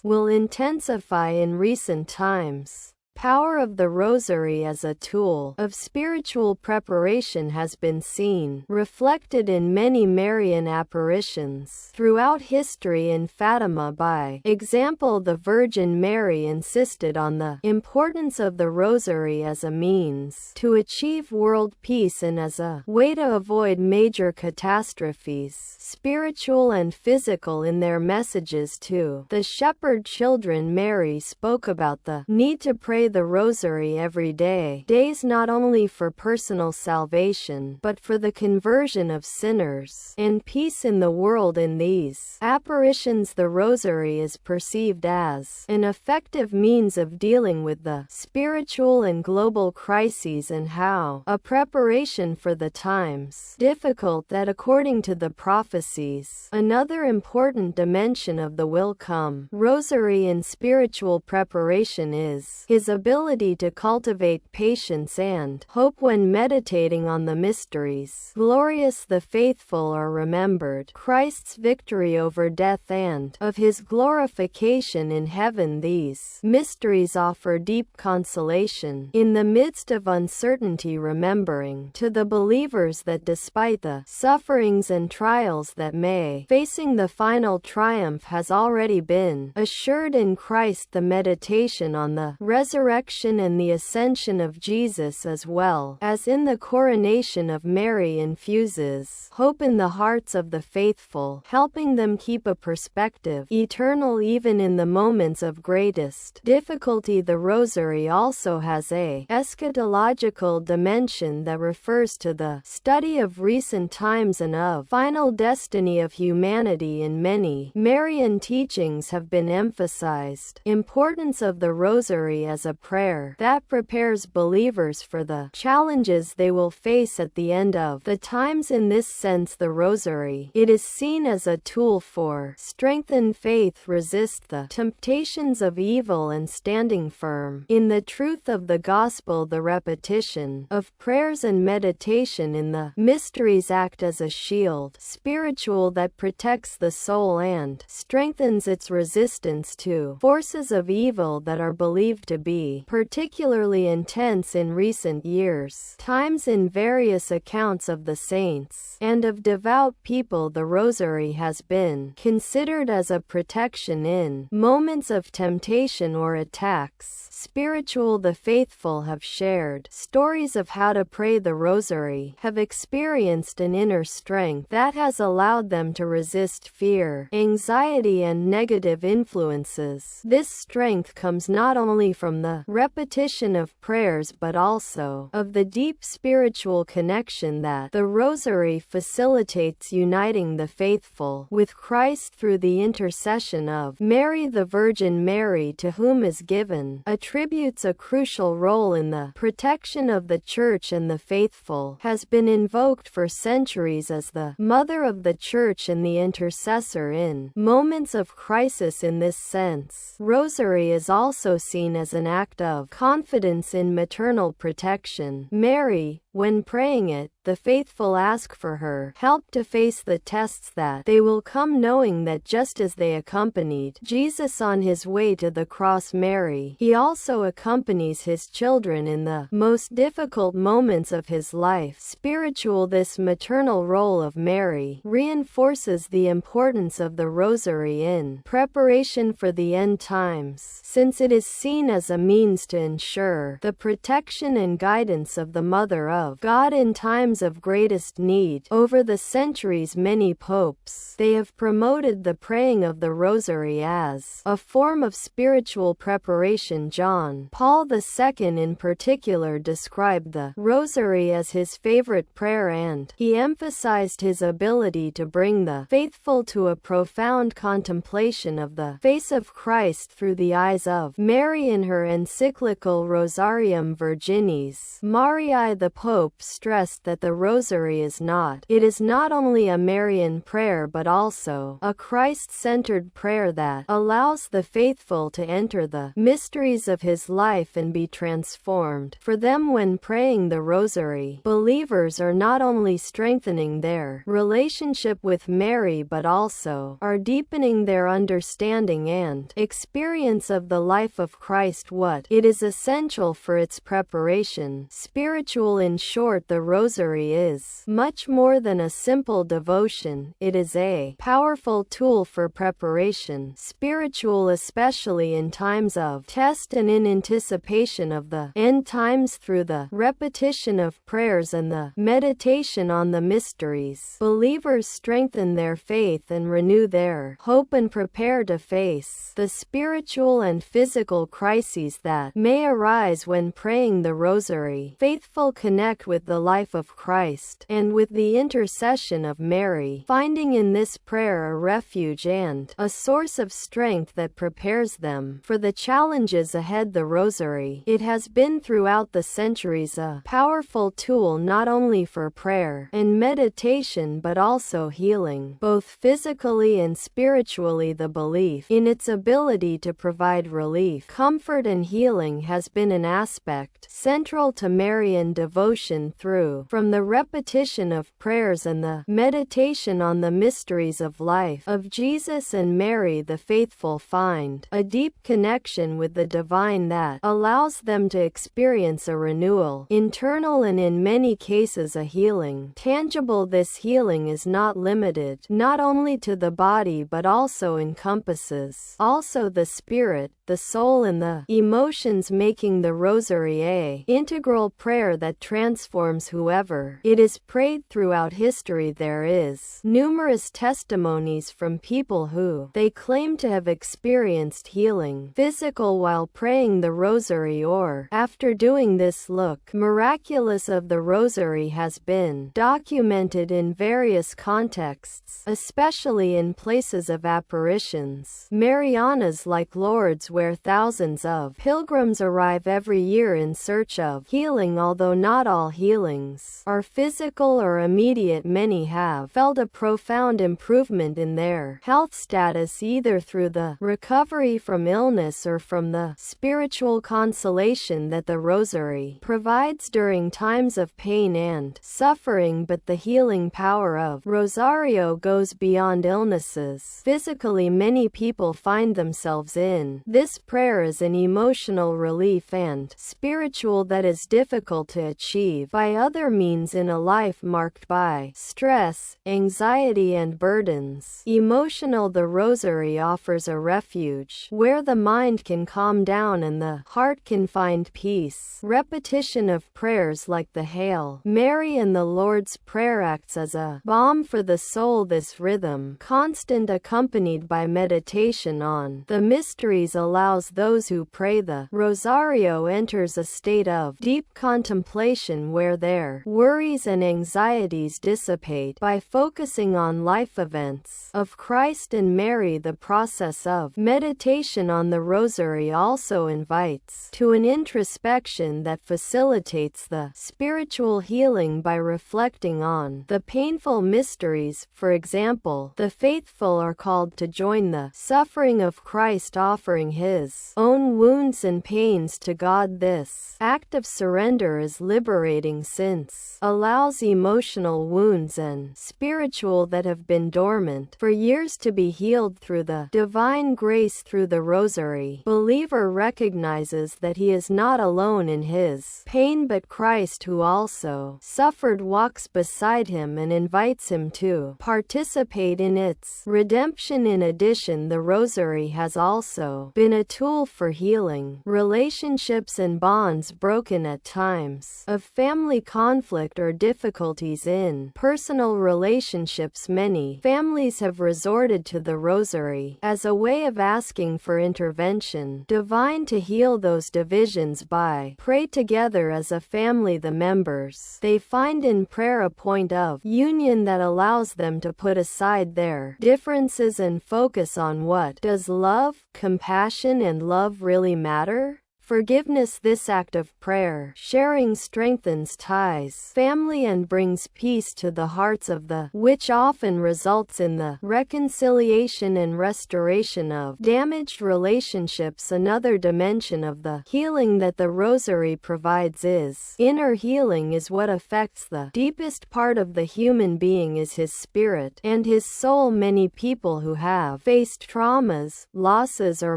will intensify in recent times. Power of the rosary as a tool of spiritual preparation has been seen reflected in many Marian apparitions throughout history. In Fatima, by example, the Virgin Mary insisted on the importance of the rosary as a means to achieve world peace and as a way to avoid major catastrophes, spiritual and physical. In their messages to the shepherd children, Mary spoke about the need to pray the rosary every day, not only for personal salvation but for the conversion of sinners and peace in the world. In these apparitions, the rosary is perceived as an effective means of dealing with the spiritual and global crises and how a preparation for the times difficult that, according to the prophecies, another important dimension of the will come rosary in spiritual preparation is his ability to cultivate patience and hope when meditating on the mysteries. Glorious, the faithful are remembered Christ's victory over death and of his glorification in heaven. These mysteries offer deep consolation in the midst of uncertainty, remembering to the believers that despite the sufferings and trials that may facing, the final triumph has already been assured in Christ. The meditation on the resurrection and the ascension of Jesus, as well as in the coronation of Mary, infuses hope in the hearts of the faithful, helping them keep a perspective eternal even in the moments of greatest difficulty. The rosary also has a eschatological dimension that refers to the study of recent times and of final destiny of humanity. In many Marian teachings have been emphasized importance of the rosary as a a prayer that prepares believers for the challenges they will face at the end of the times. In this sense, the Rosary, it is seen as a tool for strengthened faith, resist the temptations of evil, and standing firm in the truth of the gospel. The repetition of prayers and meditation in the mysteries act as a shield spiritual that protects the soul and strengthens its resistance to forces of evil that are believed to be particularly intense in recent years. Times in various accounts of the saints and of devout people, the Rosary has been considered as a protection in moments of temptation or attacks. Spiritual, the faithful have shared stories of how to pray the Rosary, have experienced an inner strength that has allowed them to resist fear, anxiety, and negative influences. This strength comes not only from the repetition of prayers but also of the deep spiritual connection that the Rosary facilitates, uniting the faithful with Christ through the intercession of Mary. The Virgin Mary, to whom is given, attributes a crucial role in the protection of the Church and the faithful, has been invoked for centuries as the Mother of the Church and the intercessor in moments of crisis. In this sense, Rosary is also seen as an act of confidence in maternal protection. Mary, when praying it, the faithful ask for her help to face the tests that they will come, knowing that just as they accompanied Jesus on his way to the cross, Mary, he also accompanies his children in the most difficult moments of his life. Spiritual, this maternal role of Mary reinforces the importance of the Rosary in preparation for the end times, since it is seen as a means to ensure the protection and guidance of the Mother of God in times of greatest need. Over the centuries, many popes, they have promoted the praying of the Rosary as a form of spiritual preparation. John Paul II in particular described the Rosary as his favorite prayer, and he emphasized his ability to bring the faithful to a profound contemplation of the face of Christ through the eyes of Mary. In her encyclical Rosarium Virginis Mariae, the Pope stressed that the Rosary is not only a Marian prayer but also a Christ-centered prayer that allows the faithful to enter the mysteries of his life and be transformed. For them, when praying the Rosary, believers are not only strengthening their relationship with Mary but also are deepening their understanding and experience of the life of Christ. What it is essential for its preparation. Spiritual, in short, the Rosary is much more than a simple devotion. It is a powerful tool for preparation. Spiritual, especially in times of test and in anticipation of the end times. Through the repetition of prayers and the meditation on the mysteries, believers strengthen their faith and renew their hope and prepare to face the spiritual and physical crises that may arise when praying the Rosary. Faithful connect with the life of Christ and with the intercession of Mary, finding in this prayer a refuge and a source of strength that prepares them for the challenges ahead. The Rosary, it has been throughout the centuries a powerful tool not only for prayer and meditation but also healing, both physically and spiritually. The belief in its ability to provide relief, comfort, and healing has been an aspect central to Marian devotion. From the repetition of prayers and the meditation on the mysteries of life of Jesus and Mary, the faithful find a deep connection with the divine that allows them to experience a renewal, internal and in many cases a healing, tangible. This healing is not limited not only to the body but also encompasses the spirit, the soul, and the emotions, making the Rosary a integral prayer that transforms whoever it is prayed. Throughout history, there is numerous testimonies from people who they claim to have experienced healing physical while praying the Rosary or after doing this. Look miraculous of the Rosary has been documented in various contexts, especially in places of apparitions, Marianas like Lourdes, where thousands of pilgrims arrive every year in search of healing. Although not all healings are physical or immediate, many have felt a profound improvement in their health status, either through the recovery from illness or from the spiritual consolation that the Rosary provides during times of pain and suffering. But the healing power of Rosario goes beyond illnesses. Physically, many people find themselves in this prayer as an emotional relief, and spiritual that is difficult to achieve by other means in a life marked by stress, anxiety and burdens. Emotional, the Rosary offers a refuge where the mind can calm down and the heart can find peace. Repetition of prayers like the Hail Mary and the Lord's Prayer acts as a balm for the soul. This rhythm, constant, accompanied by meditation on the mysteries, allows those who pray the Rosario enters a state of deep contemplation where their worries and anxieties dissipate by focusing on life events of Christ and Mary. The process of meditation on the Rosary also invites to an introspection that facilitates the spiritual healing by reflecting on the painful mysteries. For example, the faithful are called to join the suffering of Christ, offering his own wounds and pains to God. This act of surrender is liberating, since allows emotional wounds and spiritual that have been dormant for years to be healed through the divine grace. Through the Rosary, believer recognizes that he is not alone in his pain, but Christ, who also suffered, walks beside him and invites him to participate in its redemption. In addition, the Rosary has also been a tool for healing relationships and bonds broken at times of family conflict or difficulties in personal relationships. Many families have resorted to the Rosary as a way of asking for intervention divine to heal those divisions. By pray together as a family, the members they find in prayer a point of union that allows them to put aside their differences and focus on what does love, compassion and love really matter. Forgiveness. This act of prayer sharing strengthens ties, family and brings peace to the hearts of the, which often results in the reconciliation and restoration of damaged relationships. Another dimension of the healing that the Rosary provides is inner healing. Is what affects the deepest part of the human being is his spirit and his soul. Many people who have faced traumas, losses or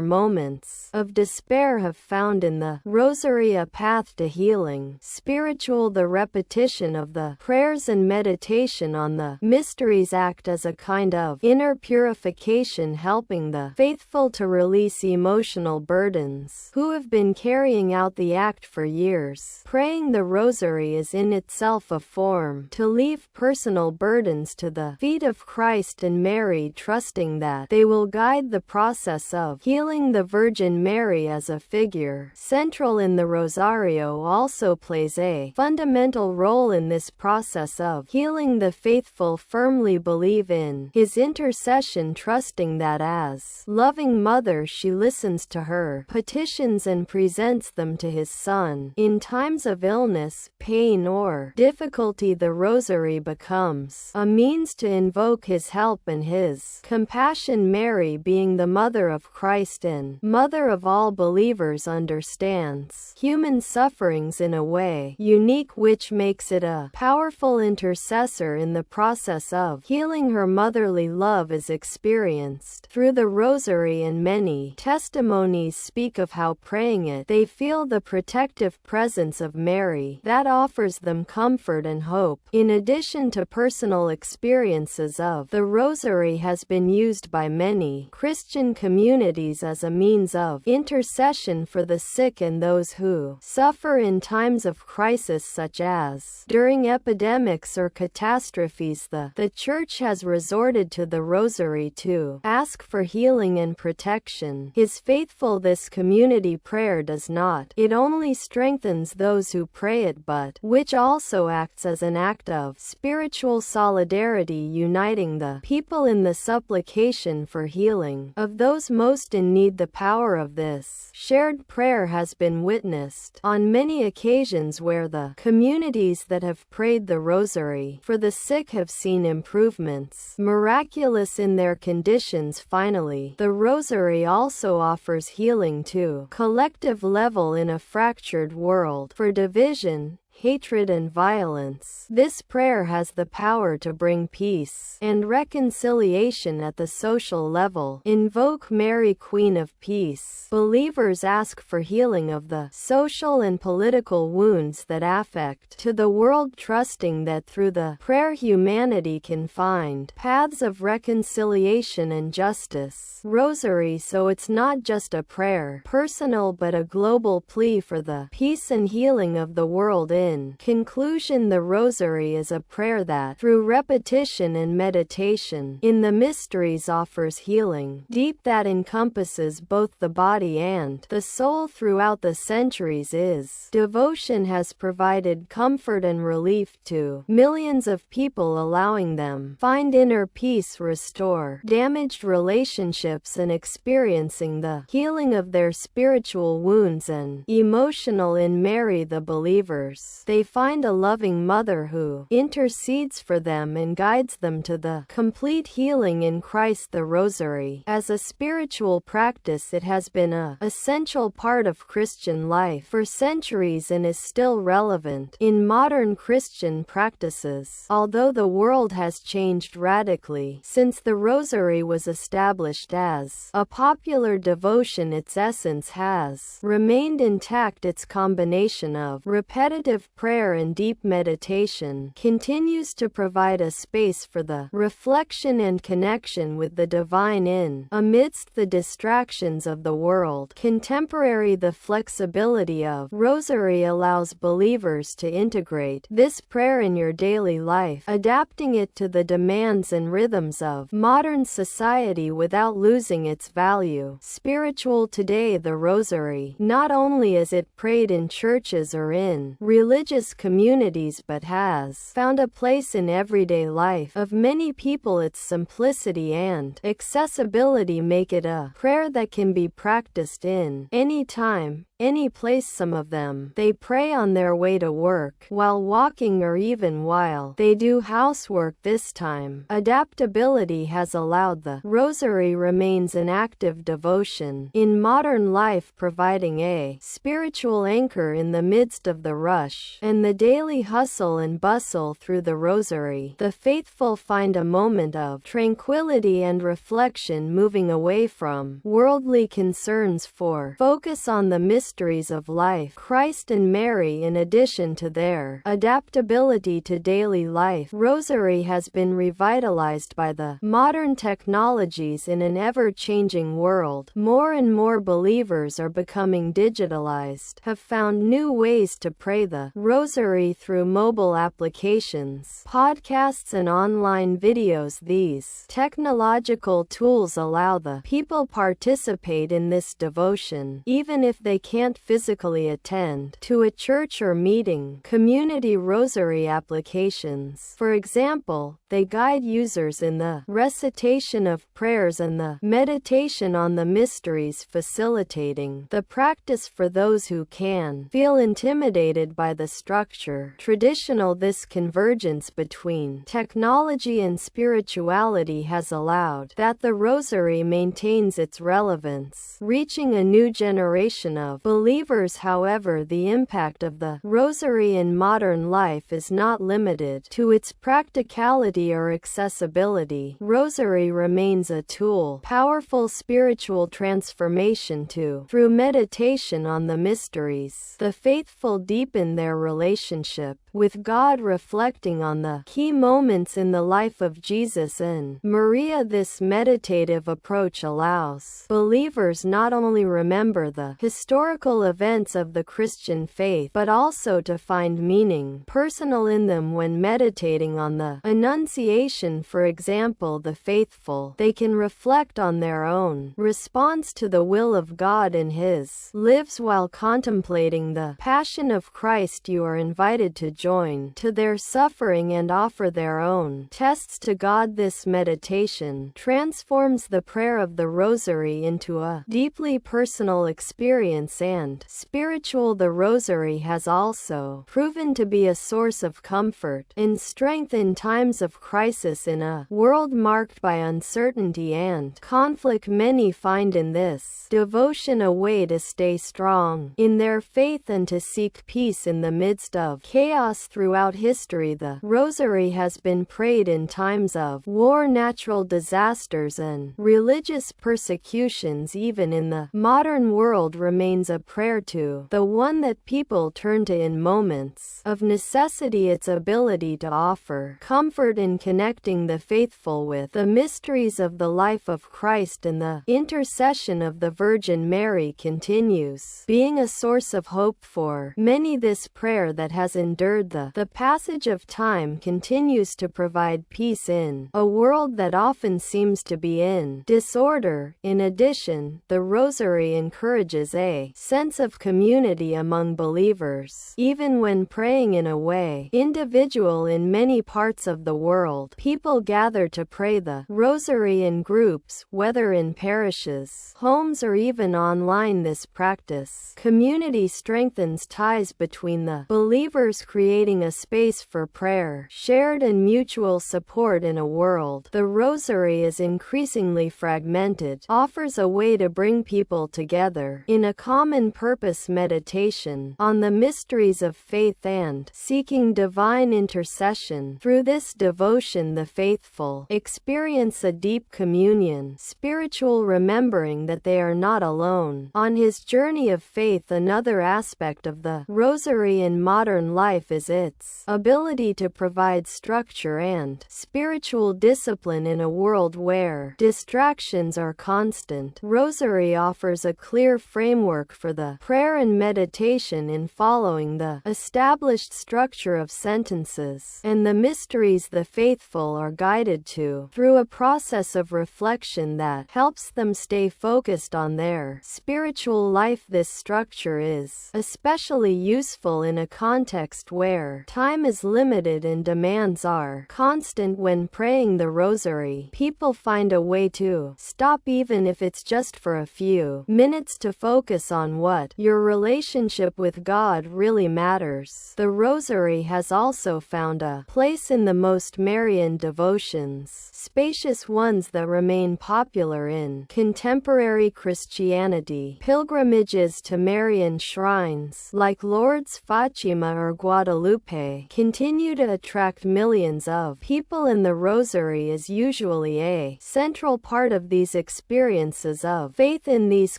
moments of despair have found in the Rosary a path to healing. Spiritual. The repetition of the prayers and meditation on the mysteries act as a kind of inner purification, helping the faithful to release emotional burdens who have been carrying out the act for years. Praying the Rosary is in itself a form to leave personal burdens to the feet of Christ and Mary, trusting that they will guide the process of healing. The Virgin Mary as a figure central in the Rosario also plays a fundamental role in this process of healing. The faithful firmly believe in his intercession, trusting that as loving mother she listens to her petitions and presents them to his Son. In times of illness, pain or difficulty, the Rosary becomes a means to invoke his help and his compassion. Mary, being the mother of Christ and mother of all believers, understands human sufferings in a way unique, which makes it a powerful intercessor in the process of healing. Her motherly love is experienced through the Rosary, and many testimonies speak of how praying it they feel the protective presence of Mary that offers them comfort and hope. In addition to personal experiences of the Rosary, has been used by many Christian communities as a means of intercession for the sick and those who suffer in times of crisis such as during epidemics or catastrophes. The Church has resorted to the Rosary to ask for healing and protection. Is faithful. This community prayer does not. It only strengthens those who pray it, but which also acts as an act of spiritual solidarity, uniting the people in the supplication for healing of those most in need. The power of this shared prayer has been witnessed on many occasions where the communities that have prayed the Rosary for the sick have seen improvements miraculous in their conditions. Finally, the Rosary also offers healing to collective level in a fractured world for division, hatred and violence. This prayer has the power to bring peace and reconciliation at the social level. Invoke Mary, Queen of Peace. Believers ask for healing of the social and political wounds that affect to the world, trusting that through the prayer humanity can find paths of reconciliation and justice. Rosary. So it's not just a prayer, personal, but a global plea for the peace and healing of the world. In conclusion, the Rosary is a prayer that, through repetition and meditation in the mysteries, offers healing deep that encompasses both the body and the soul. Throughout the centuries, its devotion has provided comfort and relief to millions of people, allowing them find inner peace, restore damaged relationships, and experiencing the healing of their spiritual wounds and emotional. In Mary, the believers, they find a loving mother who intercedes for them and guides them to the complete healing in Christ. The Rosary, as a spiritual practice, it has been an essential part of Christian life for centuries and is still relevant in modern Christian practices. Although the world has changed radically since the Rosary was established as a popular devotion, its essence has remained intact. Its combination of repetitive prayer and deep meditation continues to provide a space for the reflection and connection with the divine in amidst the distractions of the world. Contemporary. The flexibility of Rosary allows believers to integrate this prayer in your daily life, adapting it to the demands and rhythms of modern society without losing its value. Spiritual. Today, the Rosary not only is it prayed in churches or in religious communities, but has found a place in everyday life of many people. Its simplicity and accessibility make it a prayer that can be practiced in any time, any place. Some of them, they pray on their way to work, while walking, or even while they do housework. This time, adaptability has allowed the Rosary remains an active devotion in modern life, providing a spiritual anchor in the midst of the rush and the daily hustle and bustle. Through the Rosary, the faithful find a moment of tranquility and reflection, moving away from worldly concerns for focus on the mysteries of life. Christ and Mary. In addition to their adaptability to daily life, Rosary has been revitalized by the modern technologies. In an ever-changing world, more and more believers are becoming digitalized, have found new ways to pray the Rosary through mobile applications, podcasts, and online videos. These technological tools allow the people participate in this devotion even if they can't physically attend to a church or meeting. Community Rosary applications, for example, they guide users in the recitation of prayers and the meditation on the mysteries, facilitating the practice for those who can feel intimidated by the structure. Traditional. This convergence between technology and spirituality has allowed that the Rosary maintains its relevance, reaching a new generation of believers. However, the impact of the Rosary in modern life is not limited to its practicality or accessibility. Rosary remains a tool, powerful spiritual transformation through meditation on the mysteries. The faithful deepen their their relationship with God, reflecting on the key moments in the life of Jesus and Maria. This meditative approach allows believers not only remember the historical events of the Christian faith but also to find meaning personal in them when meditating on the Annunciation. For example, the faithful, they can reflect on their own response to the will of God in His lives while contemplating the Passion of Christ. You are invited to join to their suffering and offer their own tests to God. This meditation transforms the prayer of the Rosary into a deeply personal experience and spiritual. The Rosary has also proven to be a source of comfort and strength in times of crisis in a world marked by uncertainty and conflict. Many find in this devotion a way to stay strong in their faith and to seek peace in the midst of chaos. Throughout history, the Rosary has been prayed in times of war, natural disasters, and religious persecutions. Even in the modern world remains a prayer to the one that people turn to in moments of necessity. Its ability to offer comfort in connecting the faithful with the mysteries of the life of Christ and the intercession of the Virgin Mary continues being a source of hope for many. This prayer that has endured the passage of time continues to provide peace in a world that often seems to be in disorder. In addition, the Rosary encourages a sense of community among believers. Even when praying in a way individual in many parts of the world, people gather to pray the Rosary in groups, whether in parishes, homes, or even online. This practice community strengthens ties between the believers, creating a space for prayer, shared and mutual support. In a world the Rosary is increasingly fragmented, offers a way to bring people together in a common purpose, meditation on the mysteries of faith and seeking divine intercession. Through this devotion, the faithful experience a deep communion, spiritual remembering that they are not alone on His journey of faith. Another aspect of the Rosary in modern life is its ability to provide structure and spiritual discipline in a world where distractions are constant. Rosary offers a clear framework for the prayer and meditation in following the established structure of sentences and the mysteries the faithful are guided to through a process of reflection that helps them stay focused on their spiritual life. This structure is especially useful in a context where time is limited and demands are constant. When praying the Rosary, people find a way to stop, even if it's just for a few minutes, to focus on what your relationship with God really matters. The Rosary has also found a place in the most Marian devotions, spacious ones that remain popular in contemporary Christianity. Pilgrimages to Marian shrines like Lourdes, Fatima, or Guadalupe continue to attract millions of people, and the Rosary is usually a central part of these experiences of faith. In these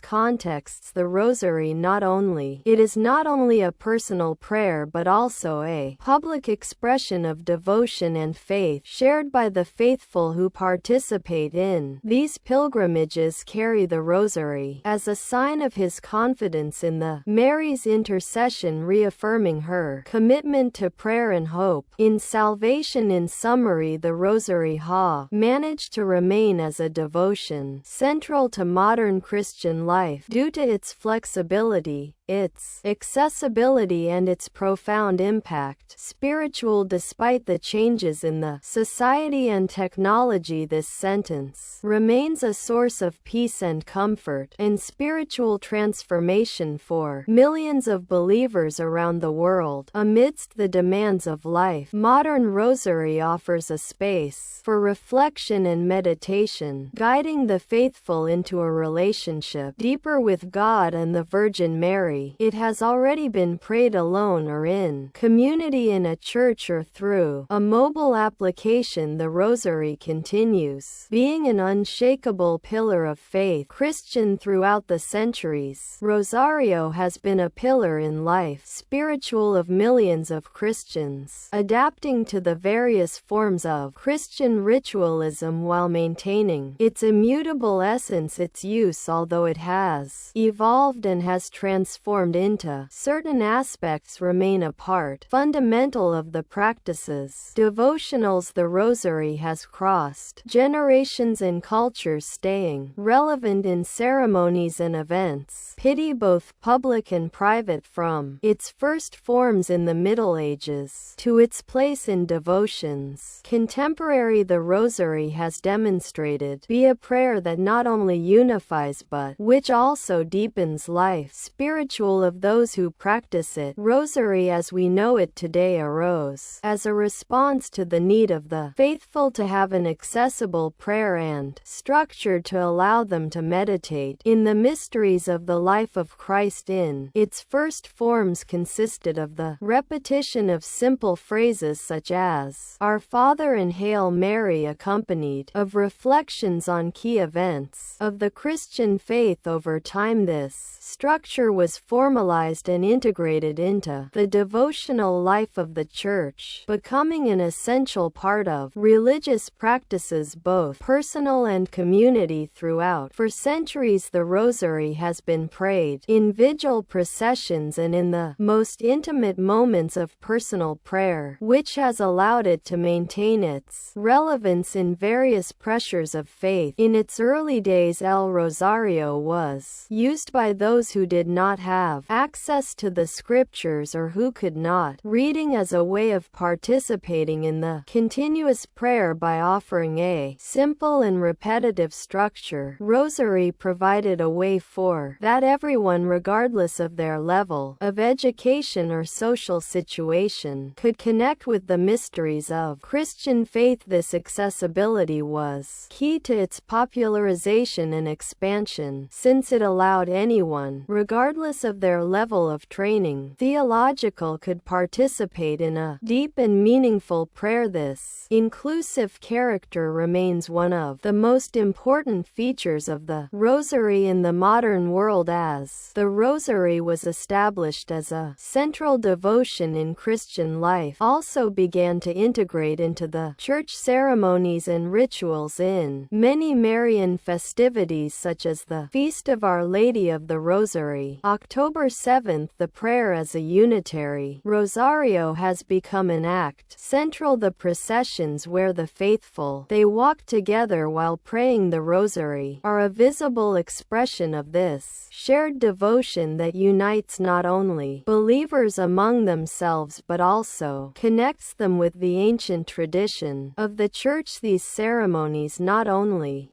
contexts, the Rosary is not only a personal prayer but also a public expression of devotion and faith shared by the faithful who participate in these pilgrimages. Carry the Rosary as a sign of his confidence in the Mary's intercession, reaffirming her commitment to prayer and hope in salvation. In summary, the Rosary has managed to remain as a devotion central to modern Christian life due to its flexibility, its accessibility, and its profound impact spiritual. Despite the changes in the society and technology, this sentence remains a source of peace and comfort and spiritual transformation for millions of believers around the world. Amidst the demands of life, modern Rosary offers a space for reflection and meditation, guiding the faithful into a relationship deeper with God and the Virgin Mary. Rosary. It has already been prayed alone or in community in a church or through a mobile application. The Rosary continues being an unshakable pillar of faith Christian throughout the centuries. Rosario has been a pillar in life spiritual of millions of Christians, adapting to the various forms of Christian ritualism while maintaining its immutable essence. Its use, although it has evolved and has transformed into certain aspects, remain a part fundamental of the practices. Devotionals. The Rosary has crossed generations and cultures, staying relevant in ceremonies and events. Pity both public and private. From its first forms in the Middle Ages to its place in devotions contemporary, the Rosary has demonstrated be a prayer that not only unifies but which also deepens life spiritual of those who practice it. Rosary as we know it today arose as a response to the need of the faithful to have an accessible prayer and structure to allow them to meditate in the mysteries of the life of Christ. In its first forms consisted of the repetition of simple phrases such as Our Father and Hail Mary, accompanied of reflections on key events of the Christian faith. Over time, this structure was formalized and integrated into the devotional life of the Church, becoming an essential part of religious practices, both personal and community. Throughout for centuries, the Rosary has been prayed in vigil processions and in the most intimate moments of personal prayer, which has allowed it to maintain its relevance in various pressures of faith. In its early days, El Rosario was used by those who did not have access to the scriptures or who could not reading as a way of participating in the continuous prayer by offering a simple and repetitive structure. Rosary provided a way for that everyone, regardless of their level of education or social situation, could connect with the mysteries of Christian faith. This accessibility was key to its popularization and expansion, since it allowed anyone, regardless of their level of training theological, could participate in a deep and meaningful prayer. This inclusive character remains one of the most important features of the Rosary in the modern world, as the Rosary was established as a central devotion in Christian life, also began to integrate into the church ceremonies and rituals in many Marian festivities such as the Feast of Our Lady of the Rosary, October 7th. The prayer as a unitary Rosario has become an act central. The processions where the faithful they walk together while praying the Rosary are a visible expression of this shared devotion that unites not only believers among themselves but also connects them with the ancient tradition of the Church. These ceremonies not only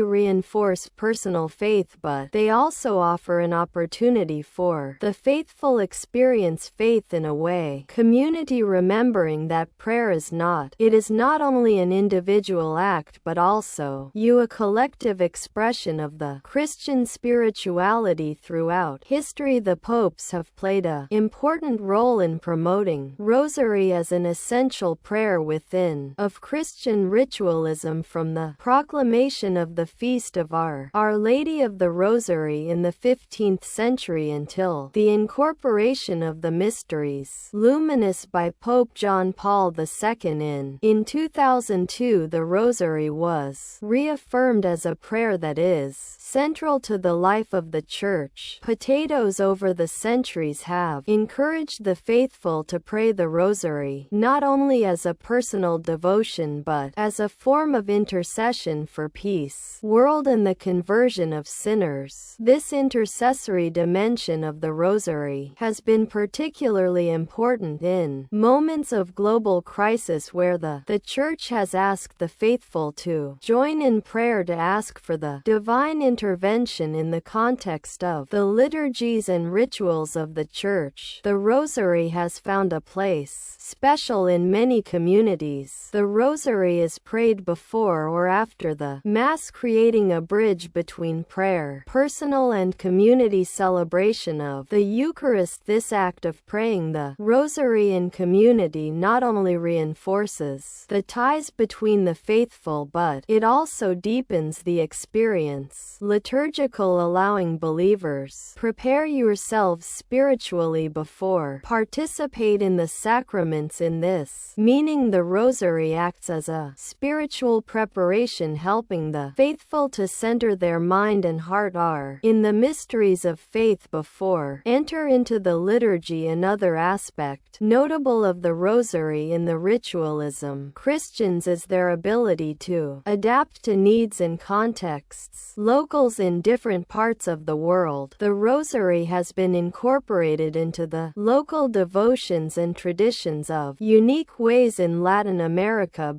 reinforce personal faith, but they also offer an opportunity for the faithful experience faith in a way community, remembering that prayer is not only an individual act but also a collective expression of the Christian spirituality. Throughout history, the popes have played an important role in promoting Rosary as an essential prayer within of Christian ritualism, from the proclamation of the Feast of Our Lady of the Rosary in the 15th century until the incorporation of the Mysteries Luminous by Pope John Paul II in 2002. The Rosary was reaffirmed as a prayer that is central to the life of the Church. Potatoes over the centuries have encouraged the faithful to pray the Rosary not only as a personal devotion but as a form of intercession for peace, world and the conversion of sinners. This intercessory dimension of the Rosary has been particularly important in moments of global crisis where the Church has asked the faithful to join in prayer to ask for the divine intervention in the context of the liturgies and rituals of the Church. The Rosary has found a place special in many communities. The Rosary is prayed before or after the Mass, creating a bridge between prayer, personal and community celebration. celebration of the Eucharist. This act of praying the Rosary in community not only reinforces the ties between the faithful, but it also deepens the experience. Liturgical, allowing believers prepare yourselves spiritually before participate in the sacraments. In this meaning, the Rosary acts as a spiritual preparation, helping the faithful to center their mind and heart are in the mysteries of faith before enter into the liturgy. Another aspect notable of the Rosary in the ritualism Christians is their ability to adapt to needs and contexts. Locals in different parts of the world, the Rosary has been incorporated into the local devotions and traditions of unique ways. In Latin America,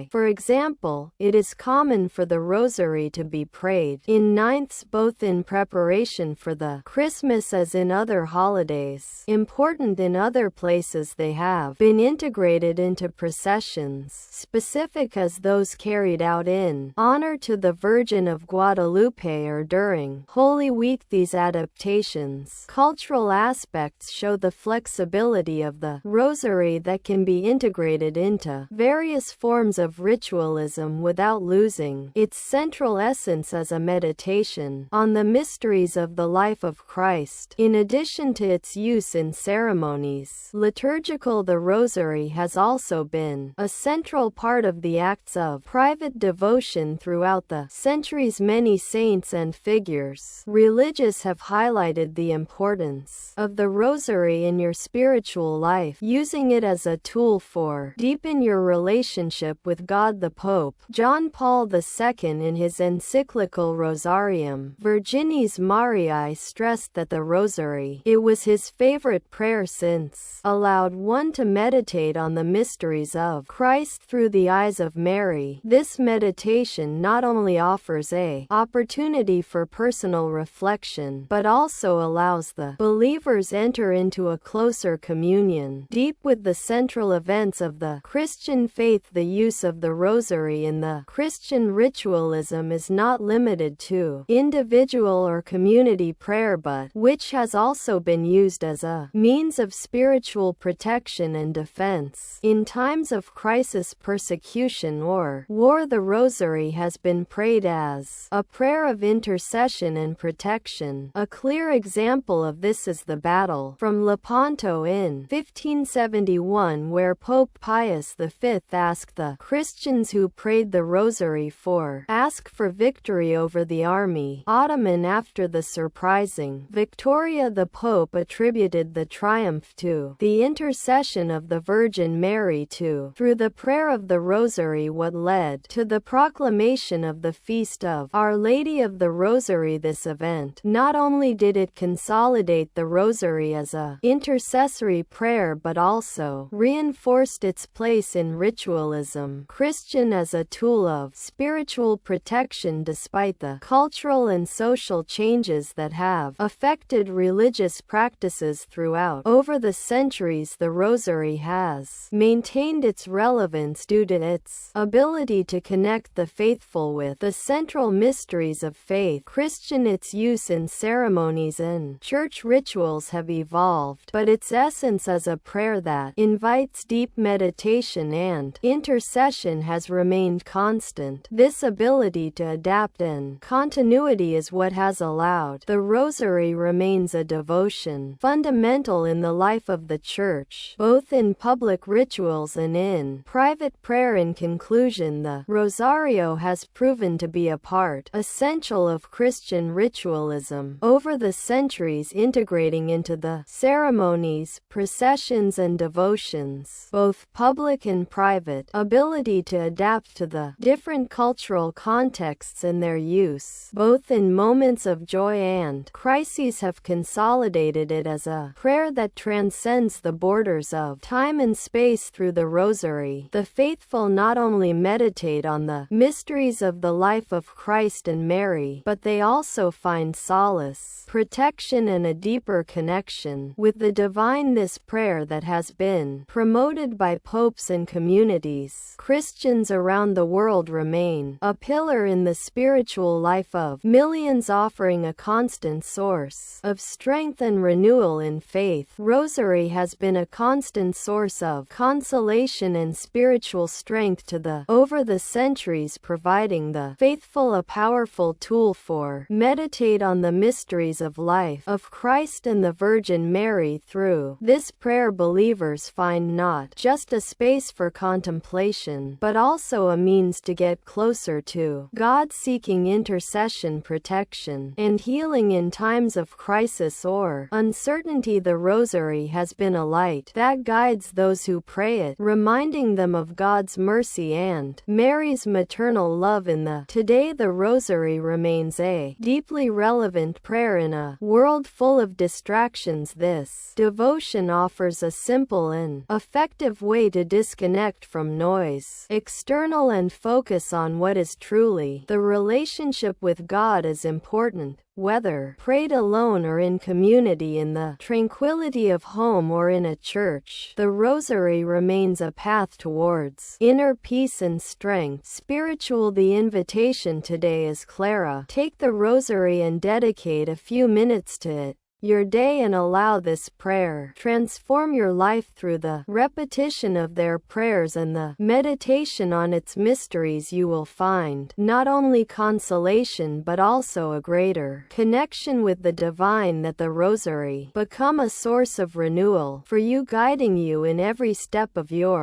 for example, it is common for the Rosary to be prayed in ninths, both in preparation for the Christmas as in other holidays. Important in other places, they have been integrated into processions, specific as those carried out in honor to the Virgin of Guadalupe or during Holy Week. These adaptations, cultural aspects, show the flexibility of the Rosary that can be integrated into various forms of ritualism without losing its central essence as a meditation on the mysteries of the life of Christ. In addition to its use in ceremonies liturgical, the Rosary has also been a central part of the acts of private devotion throughout the centuries. Many saints and figures religious have highlighted the importance of the Rosary in your spiritual life, using it as a tool for deepen your relationship with God. The Pope John Paul II, in his encyclical Rosarium Virginis Mariae, stressed that the Rosary, it was his favorite prayer since allowed one to meditate on the mysteries of Christ through the eyes of Mary. This meditation not only offers an opportunity for personal reflection, but also allows the believers enter into a closer communion deep with the central events of the Christian faith. The use of the Rosary in the Christian ritualism is not limited to individual or community prayer, but which has also been used as a means of spiritual protection and defense. In times of crisis, persecution, or war, the Rosary has been prayed as a prayer of intercession and protection. A clear example of this is the battle from Lepanto in 1571, where Pope Pius V asked the Christians who prayed the Rosary for victory over the army Ottoman. After the surprising Victoria, the Pope attributed the triumph to the intercession of the Virgin Mary through the prayer of the Rosary, what led to the proclamation of the feast of Our Lady of the Rosary. This event not only did it consolidate the Rosary as a intercessory prayer, but also reinforced its place in ritualism Christian as a tool of spiritual protection. Despite the cultural and social changes that have affected religious practices throughout over the centuries, the Rosary has maintained its relevance due to its ability to connect the faithful with the central mysteries of faith Christian. Its use in ceremonies and church rituals have evolved, but its essence as a prayer that invites deep meditation and intercession has remained constant. This ability to adapt and continuity is what has allowed the Rosary remains a devotion fundamental in the life of the Church, both in public rituals and in private prayer. In conclusion, the Rosario has proven to be a part essential of Christian ritualism over the centuries, integrating into the ceremonies, processions, and devotions, both public and private, ability to adapt to the different cultural contexts and their use, both in moments of joy and crises, have consolidated it as a prayer that transcends the borders of time and space. Through the Rosary, the faithful not only meditate on the mysteries of the life of Christ and Mary, but they also find solace, protection, and a deeper connection with the divine. This prayer that has been promoted by popes and communities Christians around the world remain a pillar in the spiritual life of millions, offering a constant source source of strength and renewal in faith. Rosary has been a constant source of consolation and spiritual strength to the over the centuries, providing the faithful a powerful tool for meditate on the mysteries of life of Christ and the Virgin Mary. Through this prayer, believers find not just a space for contemplation, but also a means to get closer to God, seeking intercession, protection, and healing in times of crisis or uncertainty. The Rosary has been a light that guides those who pray it, reminding them of God's mercy and Mary's maternal love in the today. The Rosary remains a deeply relevant prayer in a world full of distractions. This devotion offers a simple and effective way to disconnect from noise external and focus on what is truly the relationship with God is important. Whether prayed alone or in community, in the tranquility of home or in a church, the Rosary remains a path towards inner peace and strength. Spiritual. The invitation today is clear. Take the Rosary and dedicate a few minutes to it your day, and allow this prayer transform your life through the repetition of their prayers and the meditation on its mysteries. You will find not only consolation but also a greater connection with the divine. That the Rosary become a source of renewal for you, guiding you in every step of your